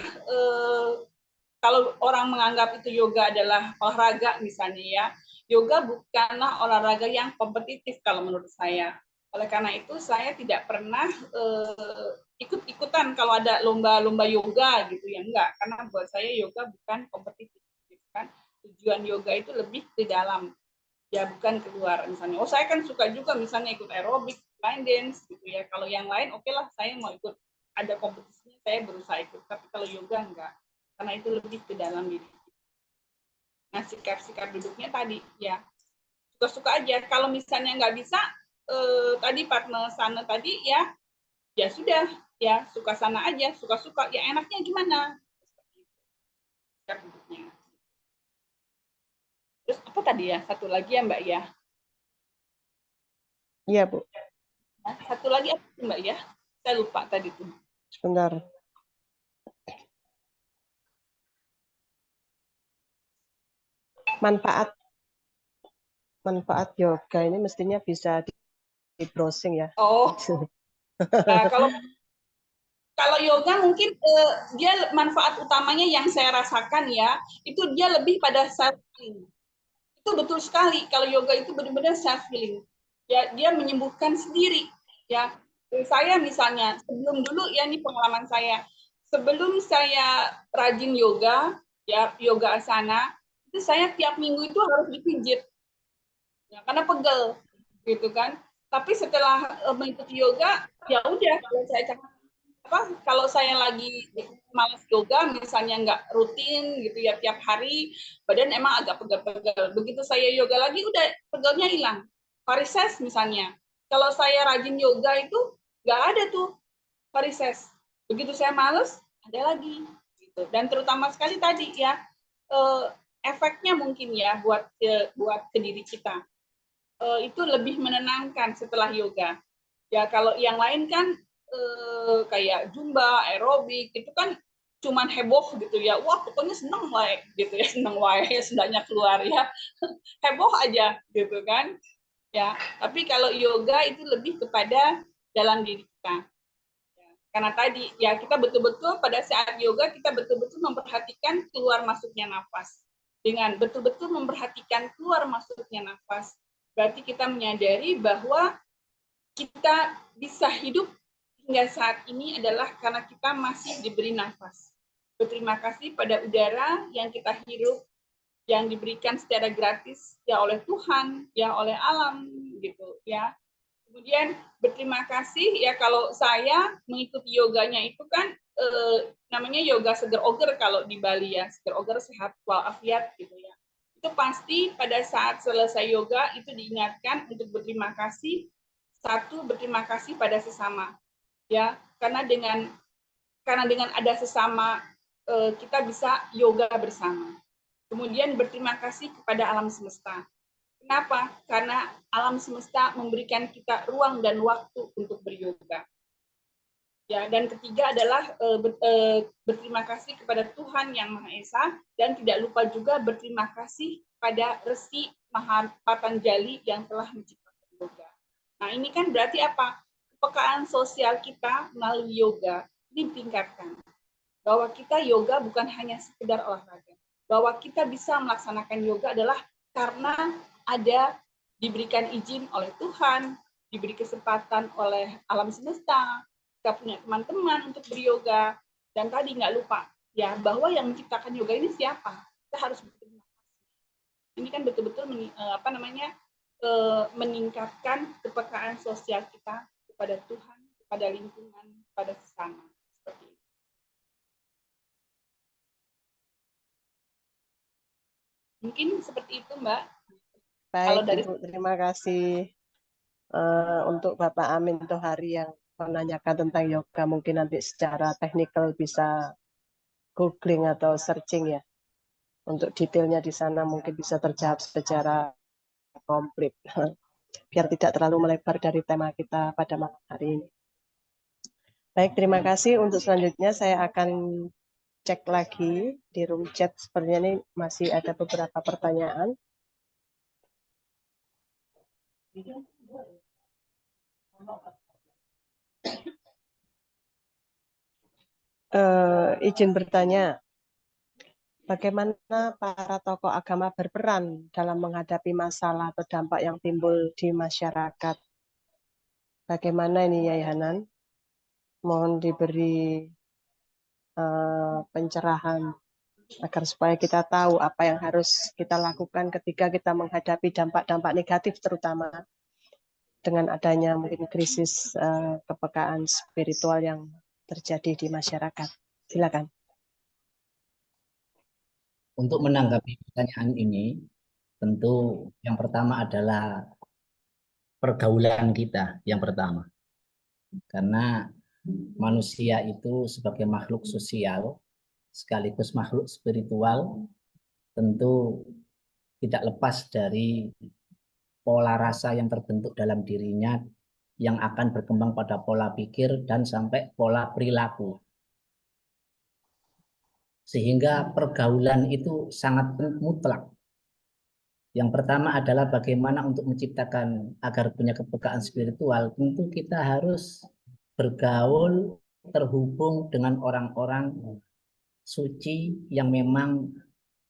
kalau orang menganggap itu yoga adalah olahraga misalnya ya, yoga bukanlah olahraga yang kompetitif kalau menurut saya. Oleh karena itu saya tidak pernah ikut-ikutan kalau ada lomba-lomba yoga gitu ya, enggak, karena buat saya yoga bukan kompetitif gitu kan. Tujuan yoga itu lebih ke dalam, ya bukan keluar. Misalnya saya kan suka juga misalnya ikut aerobik, line dance gitu ya, kalau yang lain oke lah, saya mau ikut, ada kompetisinya saya berusaha ikut, tapi kalau yoga enggak, karena itu lebih ke dalam diri. Nah, sikap-sikap duduknya tadi ya suka-suka aja. Kalau misalnya nggak bisa tadi padma sana tadi ya sudah, ya suka sana aja, suka-suka, ya enaknya gimana. Sikap duduknya. Terus apa tadi ya? Satu lagi ya Mbak ya? Iya, Bu. Nah, satu lagi apa Mbak ya? Saya lupa tadi tuh. Sebentar. Manfaat yoga ini mestinya bisa di browsing ya. Oh, nah, kalau yoga mungkin dia manfaat utamanya yang saya rasakan ya, itu dia lebih pada self healing. Itu betul sekali, kalau yoga itu benar-benar self healing. Ya, dia menyembuhkan sendiri. Ya, saya misalnya sebelum dulu ya, ini pengalaman saya. Sebelum saya rajin yoga, ya yoga asana, itu saya tiap minggu itu harus dipijit. Ya, karena pegel gitu kan. Tapi setelah mengikuti yoga, ya udah, kalau saya lagi malas yoga, misalnya nggak rutin gitu ya tiap hari, badan emang agak pegel-pegel. Begitu saya yoga lagi, udah pegelnya hilang. Varises misalnya, kalau saya rajin yoga itu nggak ada tuh varises. Begitu saya males, ada lagi. Gitu. Dan terutama sekali tadi ya, efeknya mungkin ya buat ke diri kita. Itu lebih menenangkan setelah yoga. Ya kalau yang lain kan kayak zumba, aerobik itu kan cuman heboh gitu ya. Wah, pokoknya seneng wae gitu ya, seneng wae sendanya keluar ya. Heboh aja gitu kan. Ya, tapi kalau yoga itu lebih kepada dalam diri kita. Ya, karena tadi ya kita betul-betul pada saat yoga kita betul-betul memperhatikan keluar masuknya nafas. Dengan betul-betul memperhatikan keluar masuknya nafas, berarti kita menyadari bahwa kita bisa hidup hingga saat ini adalah karena kita masih diberi nafas. Berterima kasih pada udara yang kita hirup, yang diberikan secara gratis ya oleh Tuhan, ya oleh alam gitu ya. Kemudian berterima kasih ya kalau saya mengikuti yoganya itu kan namanya yoga seger oger kalau di Bali ya, seger oger sehat walafiat gitu ya. Itu pasti pada saat selesai yoga itu diingatkan untuk berterima kasih. Satu, berterima kasih pada sesama ya, karena dengan ada sesama kita bisa yoga bersama. Kemudian berterima kasih kepada alam semesta. Kenapa? Karena alam semesta memberikan kita ruang dan waktu untuk beryoga. Ya, dan ketiga adalah berterima kasih kepada Tuhan Yang Maha Esa, dan tidak lupa juga berterima kasih pada Resi Mahapatanjali yang telah menciptakan yoga. Nah, ini kan berarti apa? Kepekaan sosial kita melalui yoga ini ditingkatkan. Bahwa kita yoga bukan hanya sekedar olahraga, bahwa kita bisa melaksanakan yoga adalah karena ada diberikan izin oleh Tuhan, diberi kesempatan oleh alam semesta, kita punya teman-teman untuk beryoga, dan tadi nggak lupa ya bahwa yang menciptakan yoga ini siapa? Kita harus berterima kasih. Ini kan betul-betul meningkatkan kepekaan sosial kita kepada Tuhan, kepada lingkungan, kepada sesama. Seperti itu. Mungkin seperti itu, Mbak. Kalau Baik, dari Ibu, terima kasih untuk Bapak Amin Tohari yang menanyakan tentang yoga. Mungkin nanti secara teknikal bisa googling atau searching ya. Untuk detailnya di sana mungkin bisa terjawab secara komplit. Biar tidak terlalu melebar dari tema kita pada malam hari ini. Baik, terima kasih. Untuk selanjutnya saya akan cek lagi di room chat. Sepertinya ini masih ada beberapa pertanyaan. Izin bertanya, bagaimana para tokoh agama berperan dalam menghadapi masalah atau dampak yang timbul di masyarakat? Bagaimana ini, Yai Hanan? Mohon diberi pencerahan agar supaya kita tahu apa yang harus kita lakukan ketika kita menghadapi dampak-dampak negatif, terutama dengan adanya mungkin krisis kepekaan spiritual yang terjadi di masyarakat. Silakan. Untuk menanggapi pertanyaan ini, tentu yang pertama adalah pergaulan kita yang pertama. Karena manusia itu sebagai makhluk sosial, sekaligus makhluk spiritual, tentu tidak lepas dari pola rasa yang terbentuk dalam dirinya yang akan berkembang pada pola pikir dan sampai pola perilaku. Sehingga pergaulan itu sangat mutlak. Yang pertama adalah bagaimana untuk menciptakan agar punya kepekaan spiritual, tentu kita harus bergaul, terhubung dengan orang-orang suci yang memang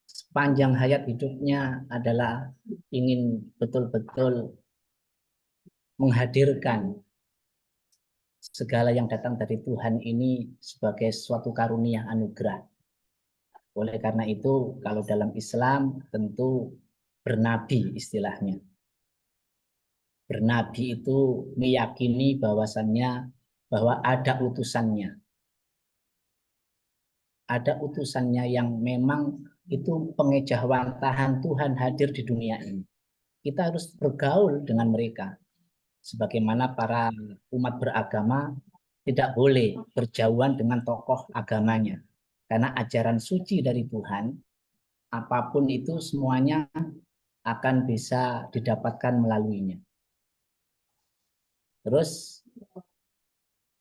sepanjang hayat hidupnya adalah ingin betul-betul menghadirkan segala yang datang dari Tuhan ini sebagai suatu karunia anugerah. Oleh karena itu, kalau dalam Islam tentu bernabi istilahnya. Bernabi itu meyakini bahwasannya bahwa ada utusannya. Ada utusannya yang memang itu pengejahwantahan Tuhan hadir di dunia ini. Kita harus bergaul dengan mereka. Sebagaimana para umat beragama tidak boleh berjauhan dengan tokoh agamanya. Karena ajaran suci dari Tuhan, apapun itu semuanya akan bisa didapatkan melaluinya. Terus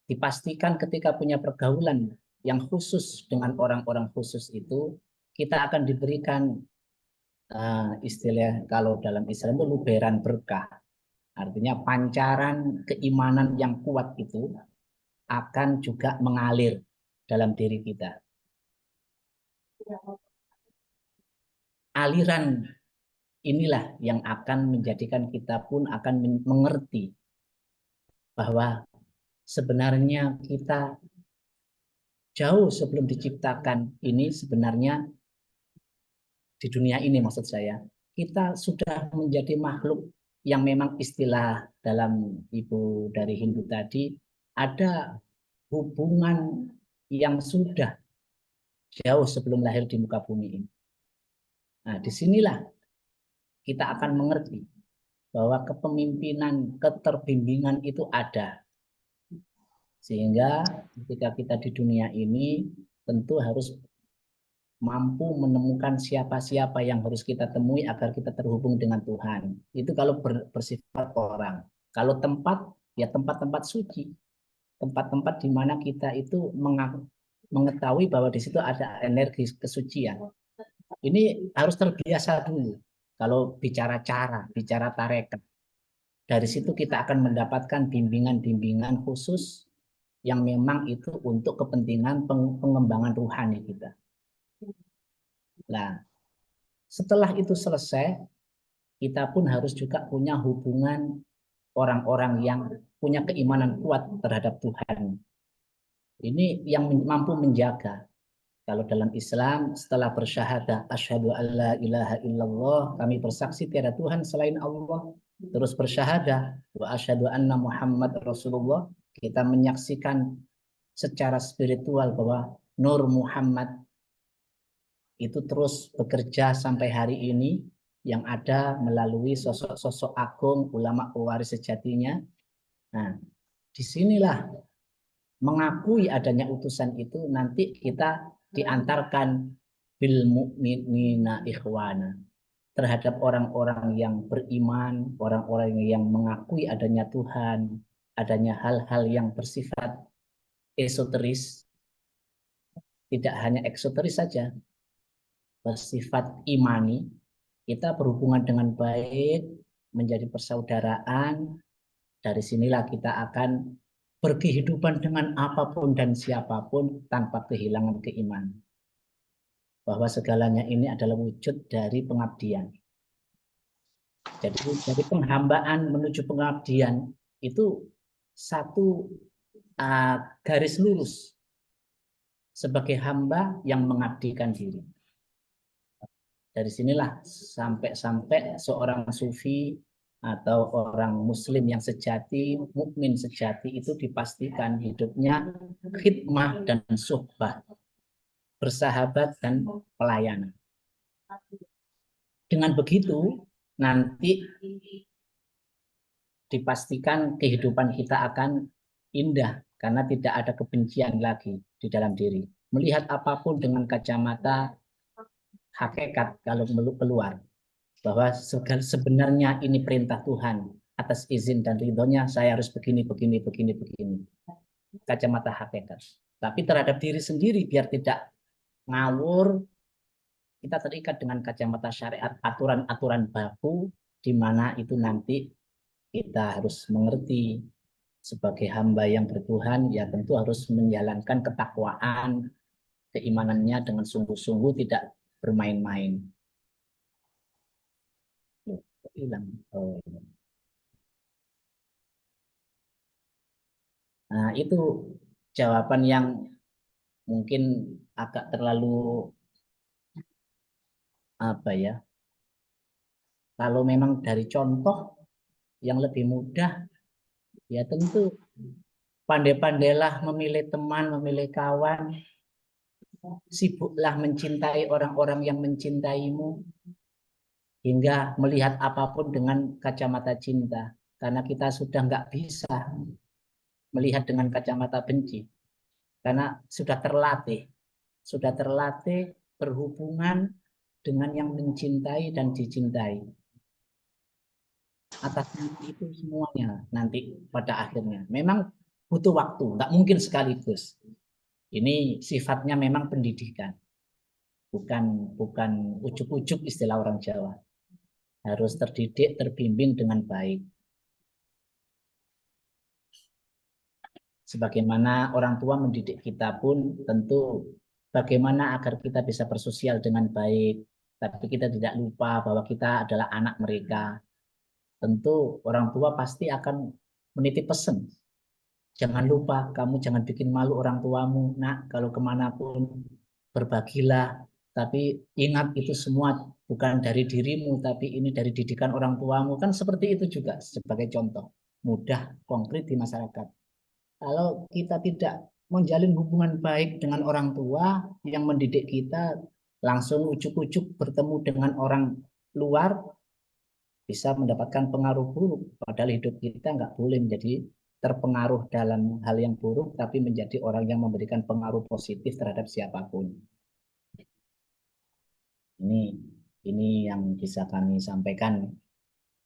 dipastikan ketika punya pergaulan yang khusus dengan orang-orang khusus itu, kita akan diberikan istilah kalau dalam Islam itu luberan berkah. Artinya pancaran keimanan yang kuat itu akan juga mengalir dalam diri kita. Aliran inilah yang akan menjadikan kita pun akan mengerti bahwa sebenarnya kita jauh sebelum diciptakan ini sebenarnya di dunia ini maksud saya, kita sudah menjadi makhluk yang memang istilah dalam Ibu dari Hindu tadi, ada hubungan yang sudah jauh sebelum lahir di muka bumi ini. Nah, disinilah kita akan mengerti bahwa kepemimpinan, keterbimbingan itu ada. Sehingga ketika kita di dunia ini tentu harus mampu menemukan siapa-siapa yang harus kita temui agar kita terhubung dengan Tuhan. Itu kalau bersifat orang. Kalau tempat, ya tempat-tempat suci. Tempat-tempat di mana kita itu mengetahui bahwa di situ ada energi kesucian. Ini harus terbiasa dulu. Kalau bicara cara, bicara tarekat. Dari situ kita akan mendapatkan bimbingan-bimbingan khusus yang memang itu untuk kepentingan pengembangan rohani kita. Nah, Setelah itu selesai, kita pun harus juga punya hubungan orang-orang yang punya keimanan kuat terhadap Tuhan. Ini yang mampu menjaga. Kalau dalam Islam, setelah bersyahadah, asyhadu an la ilaha illallah, kami bersaksi tiada Tuhan selain Allah, terus bersyahadah, wa asyhadu anna Muhammad Rasulullah, kita menyaksikan secara spiritual bahwa Nur Muhammad itu terus bekerja sampai hari ini, yang ada melalui sosok-sosok agung, ulama pewaris sejatinya. Nah, disinilah mengakui adanya utusan itu, nanti kita diantarkan bil mu'minina ikhwana, terhadap orang-orang yang beriman, orang-orang yang mengakui adanya Tuhan, adanya hal-hal yang bersifat esoteris, tidak hanya eksoteris saja, bersifat imani, kita berhubungan dengan baik, menjadi persaudaraan. Dari sinilah kita akan berkehidupan dengan apapun dan siapapun tanpa kehilangan keimanan. Bahwa segalanya ini adalah wujud dari pengabdian. Jadi dari penghambaan menuju pengabdian itu satu garis lurus sebagai hamba yang mengabdikan diri. Dari sinilah sampai seorang sufi atau orang muslim yang sejati, mukmin sejati itu dipastikan hidupnya khidmah dan suhbah, bersahabat dan pelayanan. Dengan begitu nanti dipastikan kehidupan kita akan indah karena tidak ada kebencian lagi di dalam diri. Melihat apapun dengan kacamata hakikat kalau keluar. Bahwa sebenarnya ini perintah Tuhan, atas izin dan ridhonya saya harus begini. Kacamata hakikat. Tapi terhadap diri sendiri biar tidak ngawur, kita terikat dengan kacamata syariat, aturan-aturan baku, di mana itu nanti kita harus mengerti sebagai hamba yang bertuhan, ya tentu harus menjalankan ketakwaan, keimanannya dengan sungguh-sungguh, tidak bermain-main. Hilang. Nah, itu jawaban yang mungkin agak terlalu apa ya? Kalau memang dari contoh yang lebih mudah, ya tentu pandai-pandailah memilih teman, memilih kawan, sibuklah mencintai orang-orang yang mencintaimu, hingga melihat apapun dengan kacamata cinta, karena kita sudah nggak bisa melihat dengan kacamata benci, karena sudah terlatih berhubungan dengan yang mencintai dan dicintai. Atas itu semuanya nanti pada akhirnya memang butuh waktu, nggak mungkin sekaligus. Ini sifatnya memang pendidikan, bukan ujuk-ujuk istilah orang Jawa. Harus terdidik, terbimbing dengan baik. Sebagaimana orang tua mendidik kita pun tentu bagaimana agar kita bisa bersosial dengan baik. Tapi kita tidak lupa bahwa kita adalah anak mereka. Tentu orang tua pasti akan menitip pesan. Jangan lupa, kamu jangan bikin malu orang tuamu. Nak, kalau kemanapun berbagilah. Tapi ingat itu semua bukan dari dirimu, tapi ini dari didikan orang tuamu. Kan seperti itu juga sebagai contoh. Mudah, konkret di masyarakat. Kalau kita tidak menjalin hubungan baik dengan orang tua yang mendidik kita, langsung ujuk-ujuk bertemu dengan orang luar, bisa mendapatkan pengaruh buruk. Padahal hidup kita nggak boleh menjadi terpengaruh dalam hal yang buruk, tapi menjadi orang yang memberikan pengaruh positif terhadap siapapun. Ini yang bisa kami sampaikan.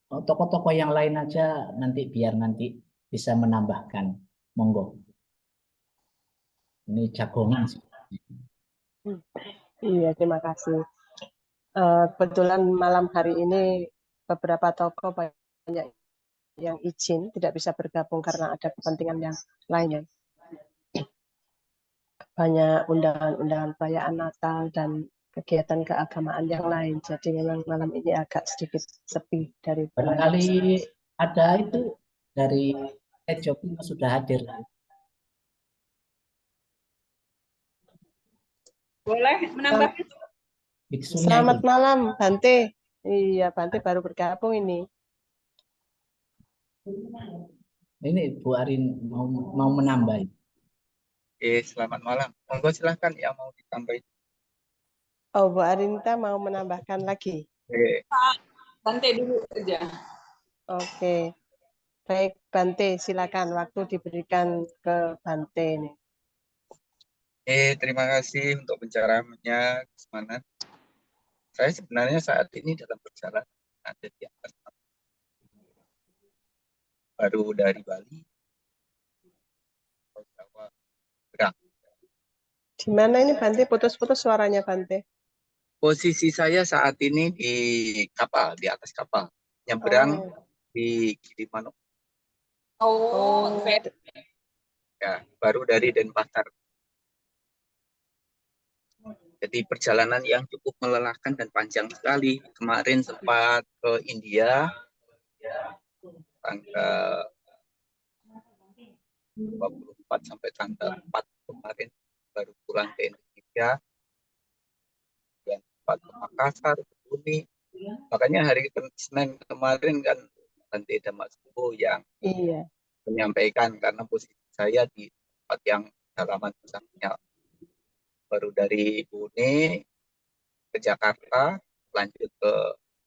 Tokoh-tokoh yang lain aja biar nanti bisa menambahkan. Monggo. Ini jagongan sih. Iya, terima kasih. Kebetulan malam hari ini beberapa tokoh banyak yang izin tidak bisa bergabung karena ada kepentingan yang lainnya. Banyak undangan-undangan perayaan Natal dan kegiatan keagamaan yang lain. Jadi memang malam ini agak sedikit sepi dari Barangkali ada itu dari Jopi sudah hadir. Boleh menambahkan? Biksunya Selamat itu. malam, Bante. Iya, Bante baru bergabung ini. Ini Bu Arin mau menambah. Selamat malam. Monggo silahkan yang mau ditambahin. Oh, Bu Arinta mau menambahkan lagi. Bante dulu aja. Oke. Baik, Bante, silakan. Waktu diberikan ke Bante ini. Terima kasih untuk pencerahannya, Kusmana. Saya sebenarnya saat ini dalam perjalanan ada di atas baru dari Bali ke Jawa Berang. Di mana ini Bante? Putus-putus suaranya Bante. Posisi saya saat ini di kapal, di atas kapal. Nyebrang di Gilimanuk. Oh, Ya, baru dari Denpasar. Jadi perjalanan yang cukup melelahkan dan panjang sekali. Kemarin sempat ke India, tanggal 24 sampai tanggal 4 kemarin baru pulang ke Indonesia. Dan sempat ke Makassar, ke Bumi. Makanya hari Senin kemarin kan Bante Damasku yang menyampaikan karena posisi saya di tempat yang halaman besarnya. Baru dari Bumi ke Jakarta, lanjut ke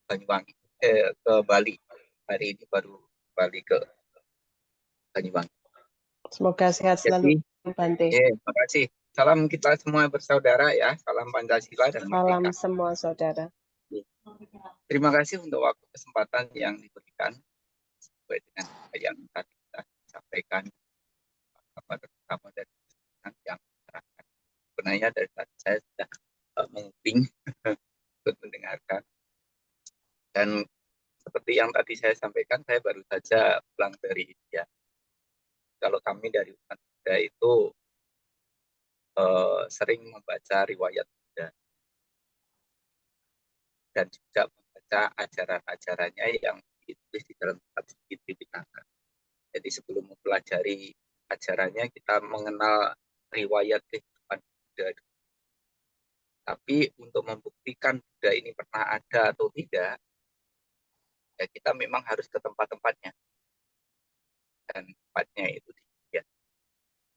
Banyuwangi, ke Bali. Hari ini baru balik ke Banyuwangi. Semoga sehat selalu, Bante. Terima kasih. Salam kita semua bersaudara ya. Salam Pancasila dan Salam Merdeka. semua saudara. Terima kasih untuk waktu kesempatan yang diberikan sesuai dengan apa yang tadi kita sampaikan terutama dari yang terakhir. Sebenarnya dari tadi saya sudah menguping untuk mendengarkan. Dan seperti yang tadi saya sampaikan, saya baru saja pulang dari India. Kalau kami dari umat Buddha itu sering membaca riwayat Buddha dan juga membaca ajaran-ajarannya yang ditulis di dalam kitab Tipitaka. Jadi sebelum mempelajari ajarannya, kita mengenal riwayat kehidupan Buddha. Tapi untuk membuktikan Buddha ini pernah ada atau tidak, ya kita memang harus ke tempat-tempatnya. Dan tempatnya itu di India.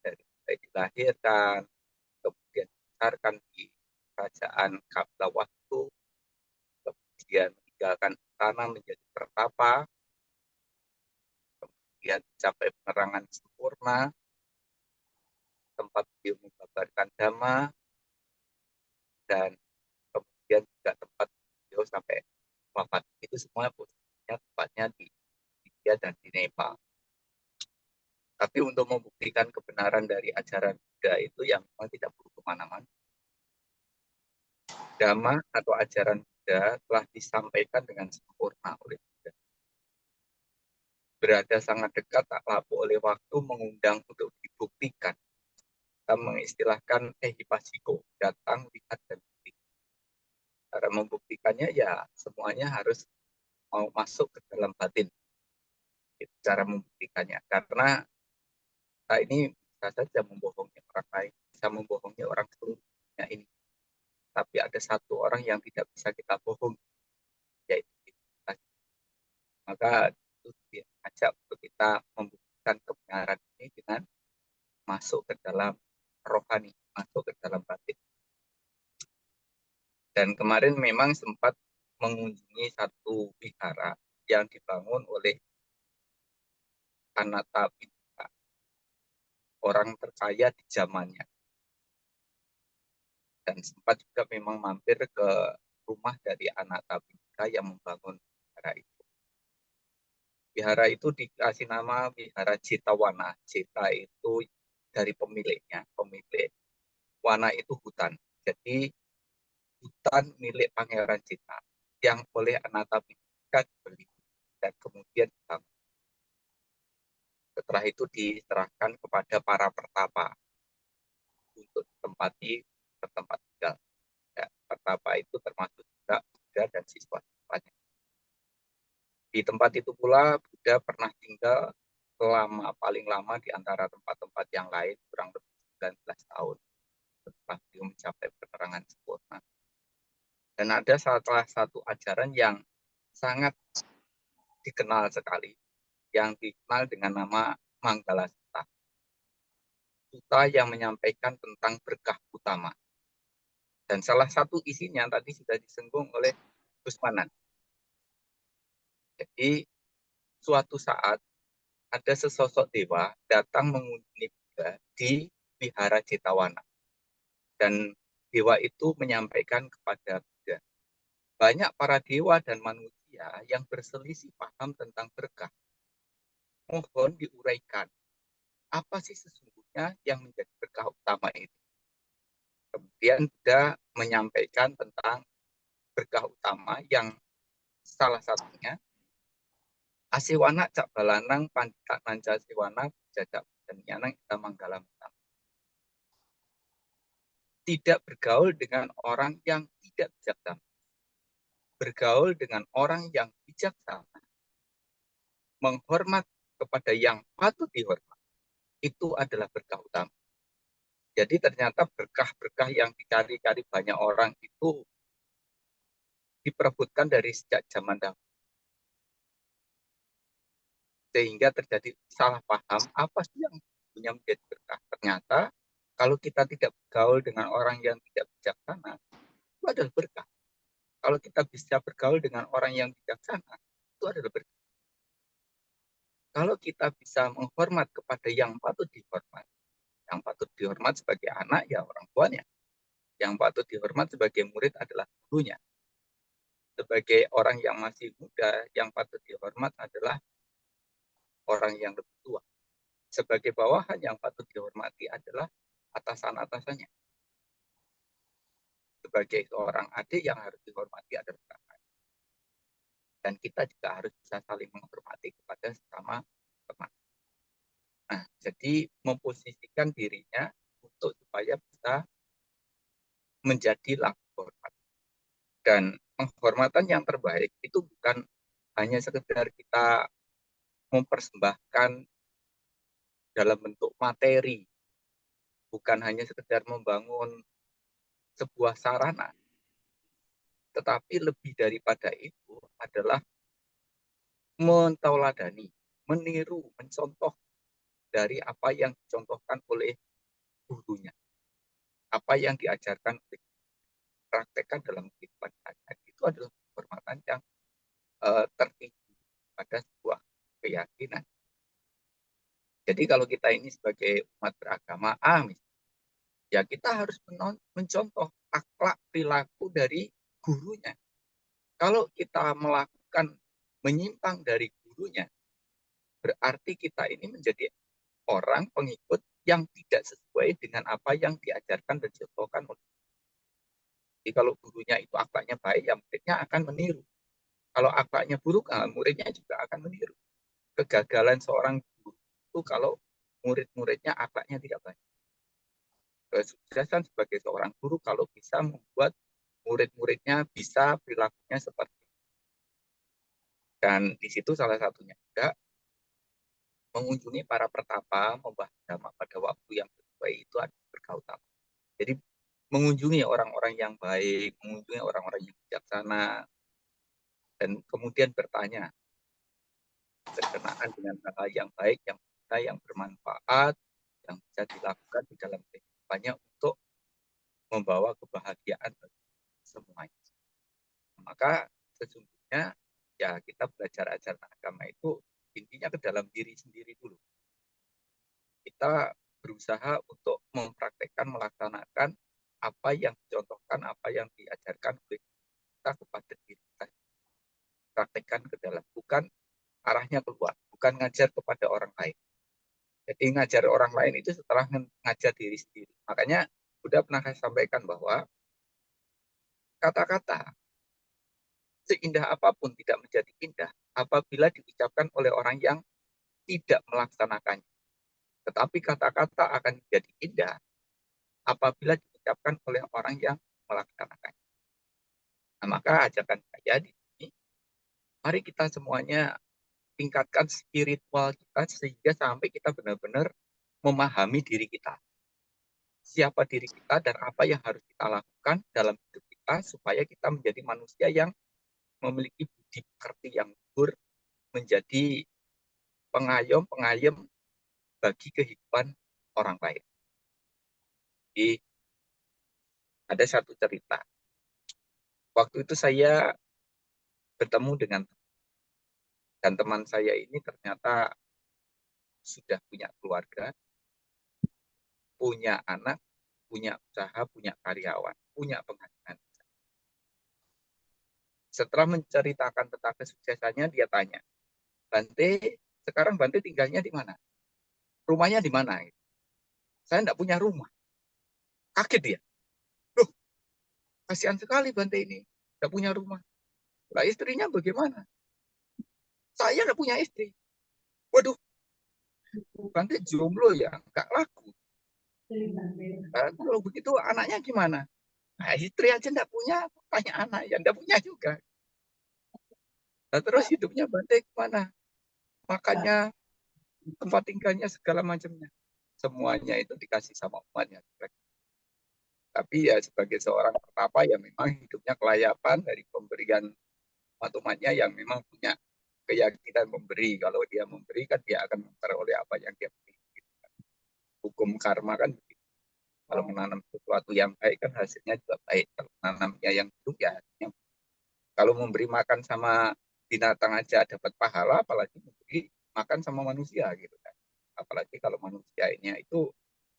Dari mulai dilahirkan, kemudian dibesarkan di kerajaan Kapilawatu, kemudian meninggalkan istana menjadi pertapa, kemudian mencapai penerangan sempurna, tempat beliau mengabarkan dhamma, dan kemudian juga tempat beliau sampai wafat. Itu semua posisinya tempatnya di India dan di Nepal. Tapi untuk membuktikan kebenaran dari ajaran Buddha itu yang memang tidak perlu kemana-mana. Dhamma atau ajaran Buddha telah disampaikan dengan sempurna oleh Buddha. Berada sangat dekat, tak lapuk oleh waktu, mengundang untuk dibuktikan. Kita mengistilahkan ehipasiko, datang, lihat, dan bukti. Cara membuktikannya ya semuanya harus mau masuk ke dalam batin. Itu cara membuktikannya. Karena kita ini bisa saja membohongi orang lain, bisa membohongi orang seluruhnya ini. Tapi ada satu orang yang tidak bisa kita bohong, yaitu kita. Maka itu diajak untuk kita membuktikan kebenaran ini dengan masuk ke dalam rohani, masuk ke dalam batin. Dan kemarin memang sempat mengunjungi satu wihara yang dibangun oleh Anathapindika, orang terkaya di zamannya. Dan sempat juga memang mampir ke rumah dari Anathapindika yang membangun wihara itu. Wihara itu dikasih nama Wihara Jetawana. Jeta itu dari pemiliknya. Pemilik Wana itu hutan. Jadi hutan milik Pangeran Jeta yang oleh Anathapindika dibeli dan kemudian dibangun. Setelah itu diserahkan kepada para pertapa untuk ditempati ke tempat tinggal. Ya, pertapa itu termasuk juga Buddha dan siswa-siswanya. Di tempat itu pula Buddha pernah tinggal paling lama di antara tempat-tempat yang lain, kurang lebih 19 tahun setelah beliau mencapai penerangan sempurna. Dan ada salah satu ajaran yang sangat dikenal sekali, yang dikenal dengan nama Manggala Sutta. Sutta yang menyampaikan tentang berkah utama. Dan salah satu isinya tadi sudah disinggung oleh Gus Manan. Jadi suatu saat ada sesosok dewa datang mengunjungi Buddha di Vihara Jetavana. Dan dewa itu menyampaikan kepada Buddha, banyak para dewa dan manusia yang berselisih paham tentang berkah. Mohon diuraikan, apa sih sesungguhnya yang menjadi berkah utama itu? Kemudian Buddha menyampaikan tentang berkah utama yang salah satunya Asiwana cak balanang pandita nanca siwana jajak dan yanang kita manggala. Tidak bergaul dengan orang yang tidak bijaksana. Bergaul dengan orang yang bijaksana. Menghormat kepada yang patut dihormat. Itu adalah berkah utama. Jadi ternyata berkah-berkah yang dicari-cari banyak orang itu diperebutkan dari sejak zaman dahulu. Sehingga terjadi salah paham apa sih yang punya menjadi berkah. Ternyata kalau kita tidak bergaul dengan orang yang tidak bijaksana, itu adalah berkah. Kalau kita bisa bergaul dengan orang yang bijaksana, itu adalah berkah. Kalau kita bisa menghormat kepada yang patut dihormat sebagai anak ya orang tuanya. Yang patut dihormat sebagai murid adalah gurunya. Sebagai orang yang masih muda, yang patut dihormat adalah orang yang lebih tua. Sebagai bawahan yang patut dihormati adalah atasan-atasannya. Sebagai seorang adik yang harus dihormati adalah kakak. Dan kita juga harus bisa saling menghormati kepada sesama teman. Nah, jadi memposisikan dirinya untuk supaya bisa menjadi laku hormat. Dan penghormatan yang terbaik itu bukan hanya sekedar kita mempersembahkan dalam bentuk materi, bukan hanya sekedar membangun sebuah sarana, tetapi lebih daripada itu adalah mentauladani, meniru, mencontoh dari apa yang dicontohkan oleh gurunya, apa yang diajarkan oleh praktekkan dalam kehidupan sehari-hari. Itu adalah penghormatan yang tertinggi pada sebuah keyakinan. Jadi kalau kita ini sebagai umat beragama ya kita harus mencontoh akhlak perilaku dari gurunya. Kalau kita melakukan menyimpang dari gurunya, berarti kita ini menjadi orang pengikut yang tidak sesuai dengan apa yang diajarkan dan dicontohkan oleh. Jadi kalau gurunya itu akhlaknya baik, ya muridnya akan meniru. Kalau akhlaknya buruk, muridnya juga akan meniru. Kegagalan seorang guru itu kalau murid-muridnya akhlaknya tidak baik. Kesuksesan sebagai seorang guru kalau bisa membuat murid-muridnya bisa perilakunya seperti itu. Dan di situ salah satunya juga mengunjungi para pertapa, membahas agama pada waktu yang sesuai itu adalah berkah utama. Jadi mengunjungi orang-orang yang baik, mengunjungi orang-orang yang bijaksana, dan kemudian bertanya berkenaan dengan hal yang baik, yang bisa, yang bermanfaat, yang bisa dilakukan di dalam kehidupannya untuk membawa kebahagiaan bagi semuanya. Maka sesungguhnya ya kita belajar ajaran agama itu intinya ke dalam diri sendiri dulu. Kita berusaha untuk mempraktekkan, melaksanakan apa yang dicontohkan, apa yang diajarkan oleh kita kepada diri kita. Praktekkan ke dalam, bukan arahnya keluar, bukan ngajar kepada orang lain. Jadi ngajar orang lain itu setelah ngajar diri sendiri. Makanya sudah pernah saya sampaikan bahwa kata-kata seindah apapun tidak menjadi indah apabila diucapkan oleh orang yang tidak melaksanakannya. Tetapi kata-kata akan menjadi indah apabila diucapkan oleh orang yang melaksanakannya. Nah, maka ajakan saya di sini, mari kita semuanya tingkatkan spiritual kita sehingga sampai kita benar-benar memahami diri kita. Siapa diri kita dan apa yang harus kita lakukan dalam hidup kita supaya kita menjadi manusia yang memiliki budi pekerti yang luhur, menjadi pengayom-pengayom bagi kehidupan orang lain. Jadi ada satu cerita. Waktu itu saya bertemu dengan dan teman saya ini ternyata sudah punya keluarga, punya anak, punya usaha, punya karyawan, punya penghasilan. Setelah menceritakan tentang kesuksesannya, dia tanya, Bante, sekarang Bante tinggalnya di mana? Rumahnya di mana? Saya tidak punya rumah. Kaget dia. Loh, kasihan sekali Bante ini. Tidak punya rumah. Lah istrinya bagaimana? Saya tidak punya istri. Waduh, Bante jomblo ya, nggak laku. Nah, kalau begitu anaknya gimana? Nah, istri aja tidak punya, tanya anak ya tidak punya juga. Nah, terus hidupnya Bante gimana? Makannya, tempat tinggalnya, segala macamnya. Semuanya itu dikasih sama umatnya. Tapi ya sebagai seorang pertapa ya memang hidupnya kelayapan dari pemberian umat-umatnya yang memang punya keyakinan memberi. Kalau dia memberi kan dia akan memperoleh apa yang dia beri. Hukum karma kan begitu. Kalau menanam sesuatu yang baik kan hasilnya juga baik. Kalau menanamnya yang buruk ya hasilnya. Kalau memberi makan sama binatang aja dapat pahala, apalagi memberi makan sama manusia gitu kan. Apalagi kalau manusianya itu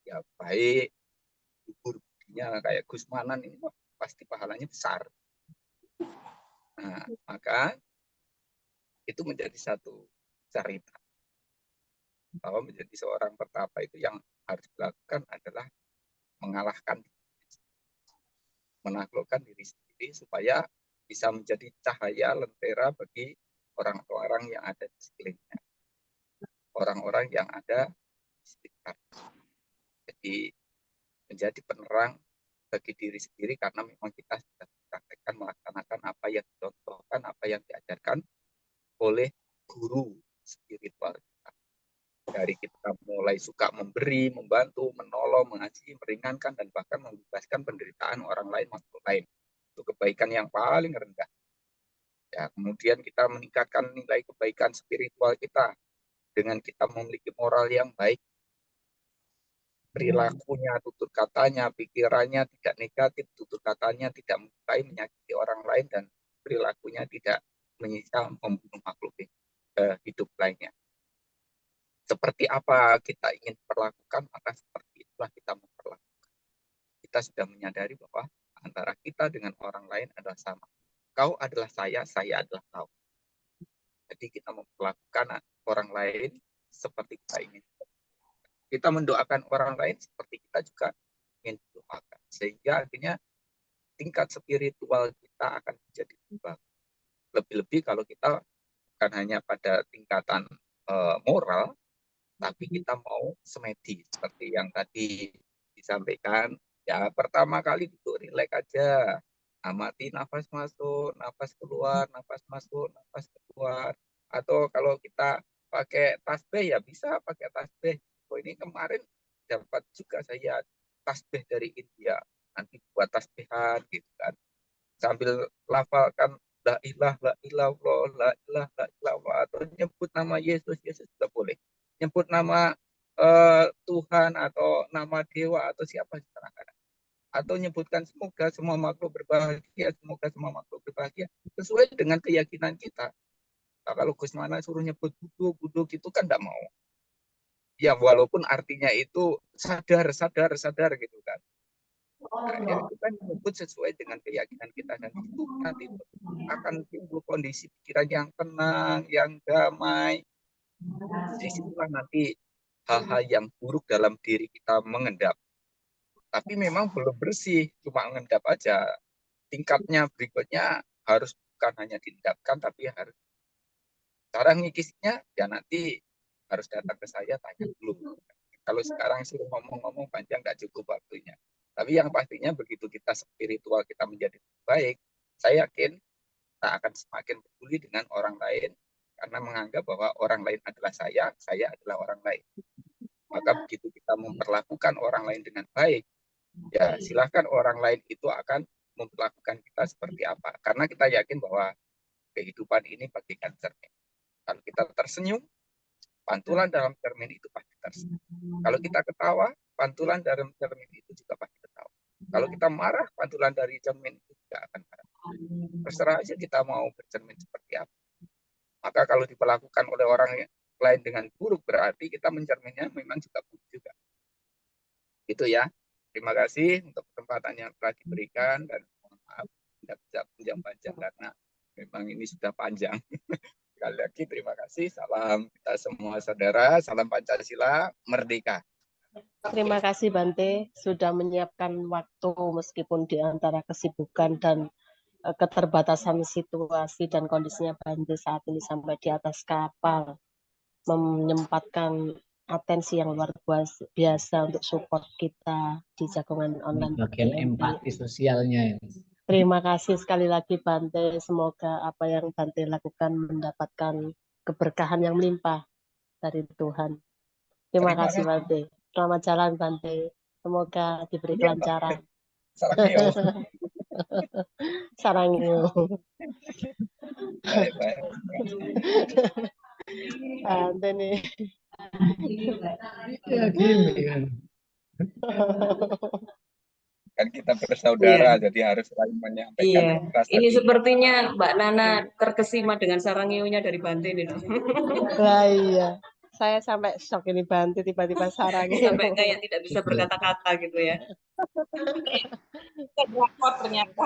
ya baik, luhur budinya kayak Gus Manan ini pasti pahalanya besar. Nah, maka itu menjadi satu cerita bahwa menjadi seorang pertapa itu yang harus dilakukan adalah mengalahkan, menaklukkan diri sendiri supaya bisa menjadi cahaya lentera bagi orang-orang yang ada di sekelilingnya, orang-orang yang ada di sekitar. Jadi menjadi penerang bagi diri sendiri karena memang kita sudah praktekkan melaksanakan apa yang dicontohkan, apa yang diajarkan oleh guru spiritual kita. Dari kita mulai suka memberi, membantu, menolong, mengasihi, meringankan, dan bahkan membebaskan penderitaan orang lain, makhluk lain. Itu kebaikan yang paling rendah. Ya, kemudian kita meningkatkan nilai kebaikan spiritual kita dengan kita memiliki moral yang baik, perilakunya, tutur katanya, pikirannya tidak negatif, tutur katanya tidak menyukai menyakiti orang lain, dan perilakunya tidak menyiksa membunuh makhluk hidup lainnya. Seperti apa kita ingin perlakukan, maka seperti itulah kita memperlakukan. Kita sudah menyadari bahwa antara kita dengan orang lain adalah sama. Kau adalah saya adalah kau. Jadi kita memperlakukan orang lain seperti kita ingin. Kita mendoakan orang lain seperti kita juga ingin doakan. Sehingga akhirnya tingkat spiritual kita akan menjadi berubah. Lebih-lebih kalau kita bukan hanya pada tingkatan moral, tapi kita mau semedi seperti yang tadi disampaikan. Ya, pertama kali duduk rileks aja, amati nafas masuk, nafas keluar, nafas masuk, nafas keluar. Atau kalau kita pakai tasbih ya bisa pakai tasbih. Oh, ini kemarin dapat juga saya tasbih dari India, nanti buat tasbihan gitu kan, sambil lafalkan la ilaha illallah, la ilaha illallah, atau nyebut nama Yesus juga boleh, nyebut nama Tuhan atau nama dewa atau siapa silakan, atau nyebutkan semoga semua makhluk berbahagia, semoga semua makhluk berbahagia sesuai dengan keyakinan kita. Nah, kalau Gus Mana suruh nyebut buduk gitu kan tidak mau. Ya walaupun artinya itu sadar gitu kan. Nah, ya itu kan menyebut sesuai dengan keyakinan kita, dan itu nanti akan timbul kondisi pikiran yang tenang, yang damai. Disitulah nanti hal-hal yang buruk dalam diri kita mengendap. Tapi memang belum bersih, cuma mengendap aja. Tingkatnya berikutnya harus bukan hanya diendapkan, tapi harus cara ngikisnya ya nanti harus datang ke saya, tanya dulu. Kalau sekarang suruh ngomong-ngomong panjang nggak cukup waktunya. Tapi yang pastinya begitu kita spiritual kita menjadi baik, saya yakin kita akan semakin peduli dengan orang lain karena menganggap bahwa orang lain adalah saya adalah orang lain. Maka begitu kita memperlakukan orang lain dengan baik, ya silahkan orang lain itu akan memperlakukan kita seperti apa. Karena kita yakin bahwa kehidupan ini bagaikan cermin. Kalau kita tersenyum, pantulan dalam cermin itu pasti tersenyum. Kalau kita ketawa, pantulan dalam cermin itu juga pasti ketawa. Kalau kita marah, pantulan dari cermin itu juga akan marah. Terserah aja kita mau bercermin seperti apa. Maka kalau diperlakukan oleh orang lain dengan buruk, berarti kita mencerminnya memang juga buruk juga. Itu ya. Terima kasih untuk kesempatan yang telah diberikan dan mohon maaf tidak bisa panjang-panjang karena memang ini sudah panjang. Sekali lagi terima kasih. Salam kita semua saudara. Salam Pancasila. Merdeka. Terima kasih Bante sudah menyiapkan waktu meskipun di antara kesibukan dan keterbatasan situasi dan kondisinya Bante saat ini sampai di atas kapal menyempatkan atensi yang luar biasa untuk support kita di jagongan online. Bagian empati sosialnya. Terima kasih sekali lagi Bante. Semoga apa yang Bante lakukan mendapatkan keberkahan yang melimpah dari Tuhan. Terima kasih Bante. Selamat jalan Bante. Semoga diberi kelancaran. Sarangyo. Sarangyo. Baik-baik. Bante nih. Ya gini kan. Kan kita bersaudara, jadi harus saling menyampaikan rasa. Ini sepertinya Mbak Nana terkesima dengan sarangionya dari Bante nih. Wah, iya. Saya sampai shock ini Bante tiba-tiba sarangio. Sampai kayak tidak bisa berkata-kata gitu ya. Ternyata.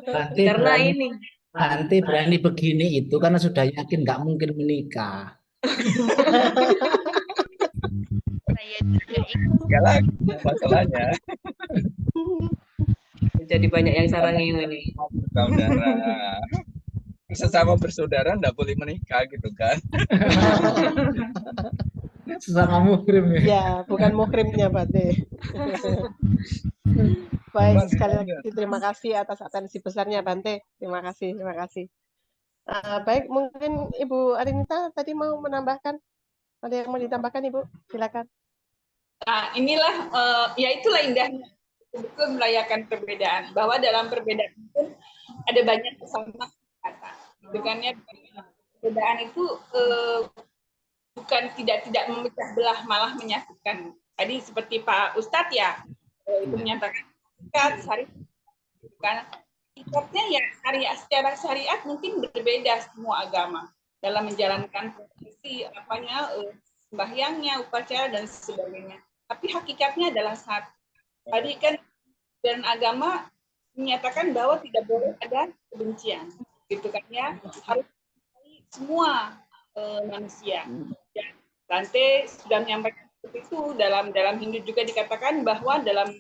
Bante Karena berani, ini. Bante berani begini itu karena sudah yakin nggak mungkin menikah. Enggak lagi masalahnya. Jadi banyak yang sarangio ini. Saudara. Sesama bersaudara enggak boleh menikah gitu kan. Sesama muhrim ya. Ya, bukan muhrimnya Bante. Baik, sekali lagi terima kasih atas atensi besarnya Bante. Terima kasih, terima kasih. Baik, mungkin Ibu Arinita tadi mau menambahkan. Ada yang mau ditambahkan Ibu? Silakan. Nah, inilah ya itulah indahnya betul merayakan perbedaan. Bahwa dalam perbedaan itu ada banyak kesamaan kata. Bukannya perbedaan itu bukan tidak memecah belah, malah menyatukan. Tadi seperti Pak Ustadz ya itu menyatakan syariat kan ikatnya ya syariat, secara syariat mungkin berbeda semua agama dalam menjalankan prosesi sembahyangnya, upacara dan sebagainya. Tapi hakikatnya adalah satu. Tadi kan dan agama menyatakan bahwa tidak boleh ada kebencian, gitu kan ya, harus semua manusia. Ya, Bante sudah menyampaikan seperti itu dalam Hindu juga dikatakan bahwa dalam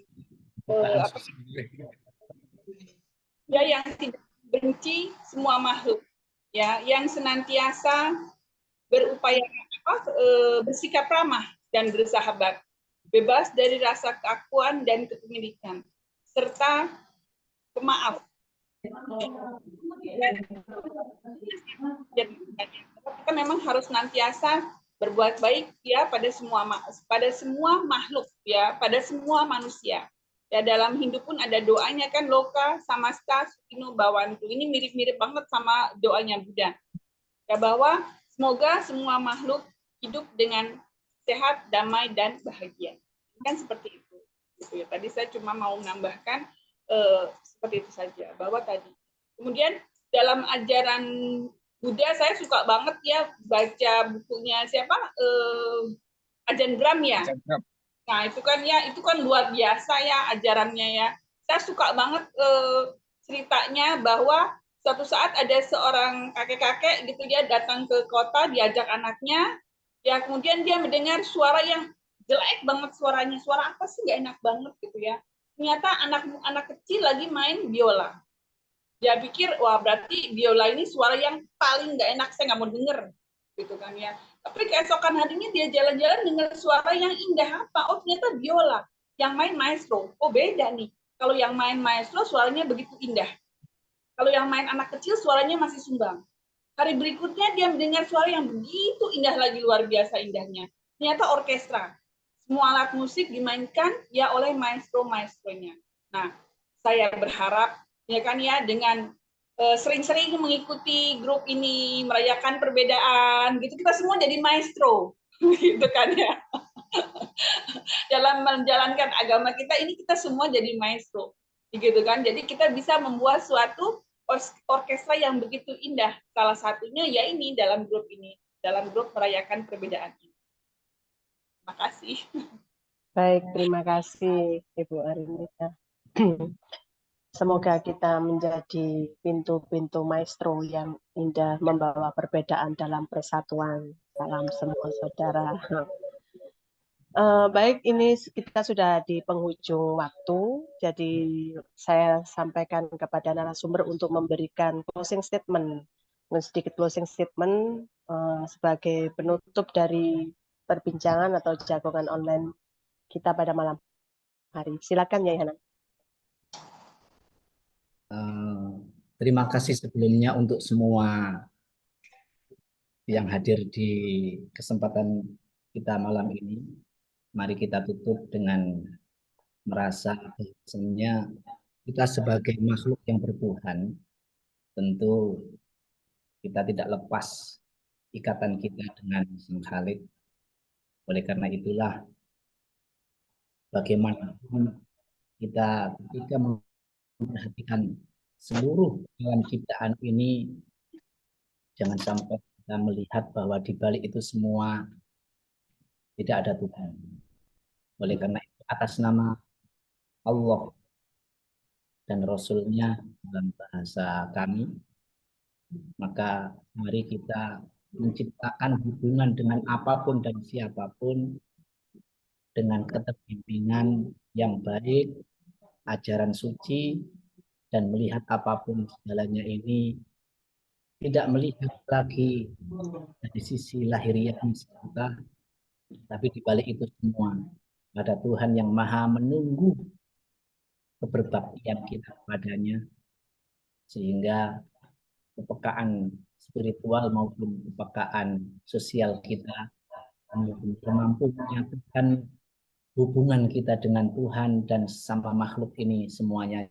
ya yang tidak benci semua makhluk, ya, yang senantiasa berupaya bersikap ramah dan bersahabat, bebas dari rasa keakuan dan kepemilikan, serta pemaaf. Kita memang harus senantiasa berbuat baik ya pada semua makhluk ya, pada semua manusia. Ya dalam Hindu pun ada doanya kan, loka samasta sukhino bhavantu. Ini mirip-mirip banget sama doanya Buddha. Ya bahwa semoga semua makhluk hidup dengan sehat, damai dan bahagia. Kan seperti itu. Gitu ya. Tadi saya cuma mau menambahkan seperti itu saja bahwa tadi. Kemudian dalam ajaran Buddha saya suka banget ya baca bukunya siapa Ajahn Brahm ya. Nah itu kan luar biasa ya ajarannya ya. Saya suka banget ceritanya bahwa suatu saat ada seorang kakek-kakek gitu ya datang ke kota diajak anaknya, ya kemudian dia mendengar suara yang jelek banget suaranya, suara apa sih nggak enak banget gitu ya. Ternyata anak kecil lagi main biola. Dia pikir wah berarti biola ini suara yang paling nggak enak, saya nggak mau denger gitu kan ya. Tapi keesokan harinya dia jalan-jalan dengar suara yang indah apa? Oh ternyata biola yang main maestro. Oh beda nih. Kalau yang main maestro suaranya begitu indah. Kalau yang main anak kecil suaranya masih sumbang. Hari berikutnya dia mendengar suara yang begitu indah lagi, luar biasa indahnya. Ternyata orkestra. Semua alat musik dimainkan ya oleh maestro-maestronya. Nah, saya berharap ya kan ya dengan sering-sering mengikuti grup ini, merayakan perbedaan gitu, kita semua jadi maestro gitu kan ya. Dalam menjalankan agama kita ini kita semua jadi maestro gitu kan. Jadi kita bisa membuat suatu orkestra yang begitu indah. Salah satunya ya ini dalam grup ini, dalam grup merayakan perbedaan ini. Terima kasih. Baik, terima kasih Ibu Arinita. Semoga kita menjadi pintu-pintu maestro yang indah membawa perbedaan dalam persatuan. Salam semua saudara. Baik, ini kita sudah di penghujung waktu, jadi saya sampaikan kepada narasumber untuk memberikan closing statement, sedikit closing statement sebagai penutup dari perbincangan atau jagongan online kita pada malam hari. Silakan Yai Hanan. Terima kasih sebelumnya untuk semua yang hadir di kesempatan kita malam ini. Mari kita tutup dengan merasa bahwasanya kita sebagai makhluk yang bertuhan, tentu kita tidak lepas ikatan kita dengan Sang Khalik. Oleh karena itulah, bagaimanapun kita ketika memperhatikan seluruh alam ciptaan ini, jangan sampai kita melihat bahwa di balik itu semua tidak ada Tuhan. Oleh karena itu, atas nama Allah dan Rasul-Nya dalam bahasa kami, maka mari kita menciptakan hubungan dengan apapun dan siapapun dengan keterbimbingan yang baik, ajaran suci, dan melihat apapun segalanya ini tidak melihat lagi dari sisi lahiriah kita, tapi di balik itu semua ada Tuhan yang maha menunggu keberbaktian kita kepadanya, sehingga kepekaan spiritual maupun kepekaan sosial kita mampu menyatukan hubungan kita dengan Tuhan dan sama makhluk ini semuanya.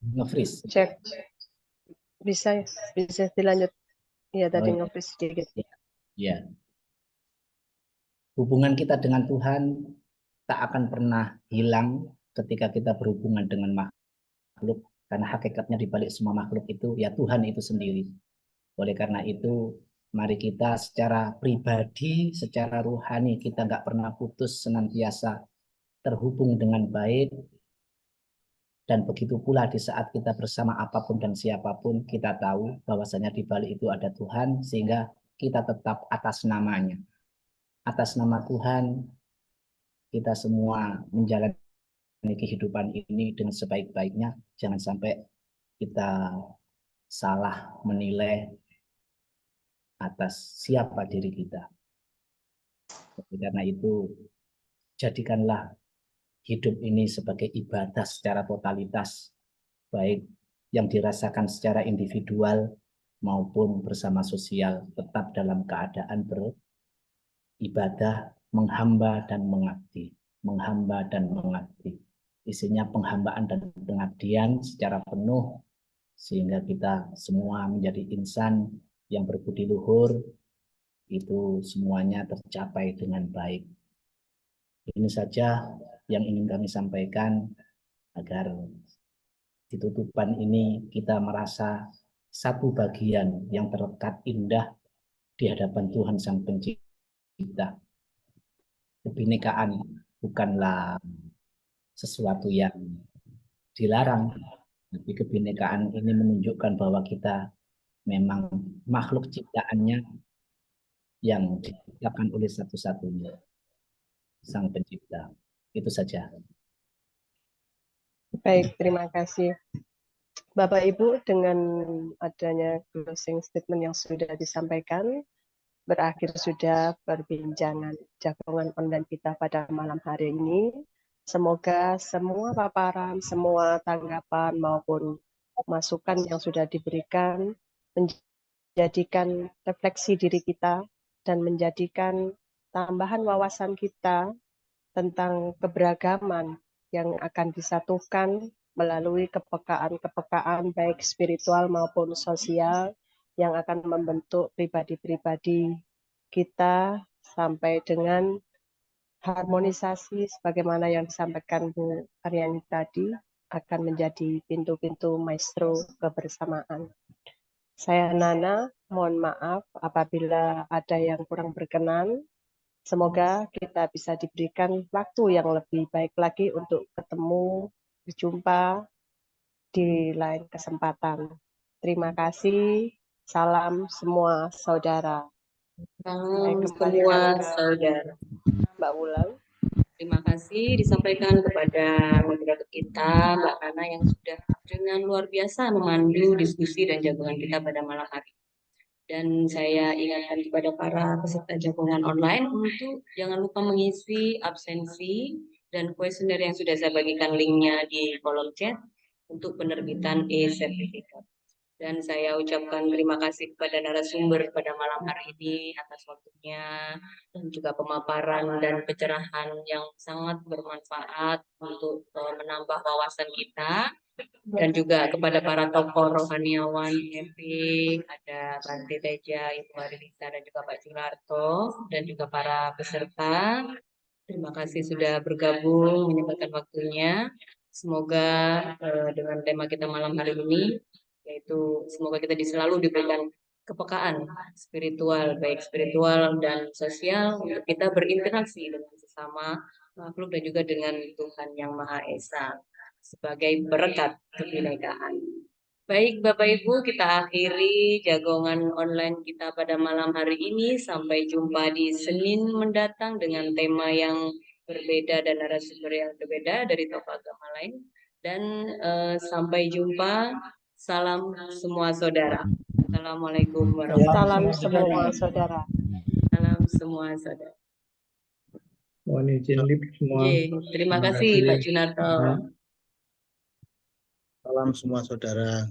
Nge-freeze. Cek. Bisa dilanjut. Iya, tadi Oh, nge-freeze sedikit. ya. Hubungan kita dengan Tuhan tak akan pernah hilang ketika kita berhubungan dengan makhluk, karena hakikatnya di balik semua makhluk itu ya Tuhan itu sendiri. Oleh karena itu, mari kita secara pribadi, secara rohani kita nggak pernah putus, senantiasa terhubung dengan baik. Dan begitu pula di saat kita bersama apapun dan siapapun, kita tahu bahwasanya di balik itu ada Tuhan, sehingga kita tetap atas namanya. Atas nama Tuhan, kita semua menjalani kehidupan ini dengan sebaik-baiknya. Jangan sampai kita salah menilai atas siapa diri kita. Karena itu, jadikanlah hidup ini sebagai ibadah secara totalitas, baik yang dirasakan secara individual maupun bersama sosial, tetap dalam keadaan beribadah, menghamba dan mengabdi. Menghamba dan mengabdi. Isinya penghambaan dan pengabdian secara penuh, sehingga kita semua menjadi insan yang berbudi luhur, itu semuanya tercapai dengan baik. Ini saja yang ingin kami sampaikan, agar di tutupan ini kita merasa satu bagian yang terlekat indah di hadapan Tuhan Sang Pencipta. Kebinekaan bukanlah sesuatu yang dilarang, tapi kebinekaan ini menunjukkan bahwa kita memang makhluk ciptaannya yang diciptakan oleh satu-satunya Sang Pencipta. Itu saja. Baik, terima kasih. Bapak Ibu, dengan adanya closing statement yang sudah disampaikan, berakhir sudah perbincangan jagongan online kita pada malam hari ini. Semoga semua paparan, semua tanggapan maupun masukan yang sudah diberikan menjadikan refleksi diri kita dan menjadikan tambahan wawasan kita tentang keberagaman yang akan disatukan melalui kepekaan-kepekaan baik spiritual maupun sosial yang akan membentuk pribadi-pribadi kita sampai dengan harmonisasi sebagaimana yang disampaikan Bu Aryani tadi akan menjadi pintu-pintu maestro kebersamaan. Saya Nana, mohon maaf apabila ada yang kurang berkenan. Semoga kita bisa diberikan waktu yang lebih baik lagi untuk ketemu, berjumpa di lain kesempatan. Terima kasih. Salam semua saudara. Saya Salam semua kembalikan ke saudara. Mbak Wulan. Terima kasih disampaikan kepada moderator kita, Mbak Nana, yang sudah dengan luar biasa memandu diskusi dan jagongan kita pada malam hari. Dan saya ingatkan kepada para peserta jagongan online untuk jangan lupa mengisi absensi dan kuesioner yang sudah saya bagikan linknya di kolom chat untuk penerbitan e-sertifikat. Dan saya ucapkan terima kasih kepada narasumber pada malam hari ini atas waktunya dan juga pemaparan dan pencerahan yang sangat bermanfaat untuk menambah wawasan kita. Dan juga kepada para tokoh rohaniawan MP, ada Bante Teja, Ibu Marilisa, dan juga Pak Junarto, dan juga para peserta. Terima kasih sudah bergabung, menyempatkan waktunya. Semoga dengan tema kita malam hari ini, yaitu semoga kita selalu diberikan kepekaan spiritual, baik spiritual dan sosial, untuk kita berinteraksi dengan sesama makhluk dan juga dengan Tuhan Yang Maha Esa sebagai berkat kebinekaan. Baik Bapak Ibu, kita akhiri jagongan online kita pada malam hari ini. Sampai jumpa di Senin mendatang dengan tema yang berbeda dan narasumber yang berbeda dari tokoh agama lain. Dan sampai jumpa. Salam semua saudara. Assalamualaikum warahmatullahi Salam semua saudara. Salam semua saudara. Mohon izin lip semua. Terima kasih Pak Junarto. Salam semua saudara.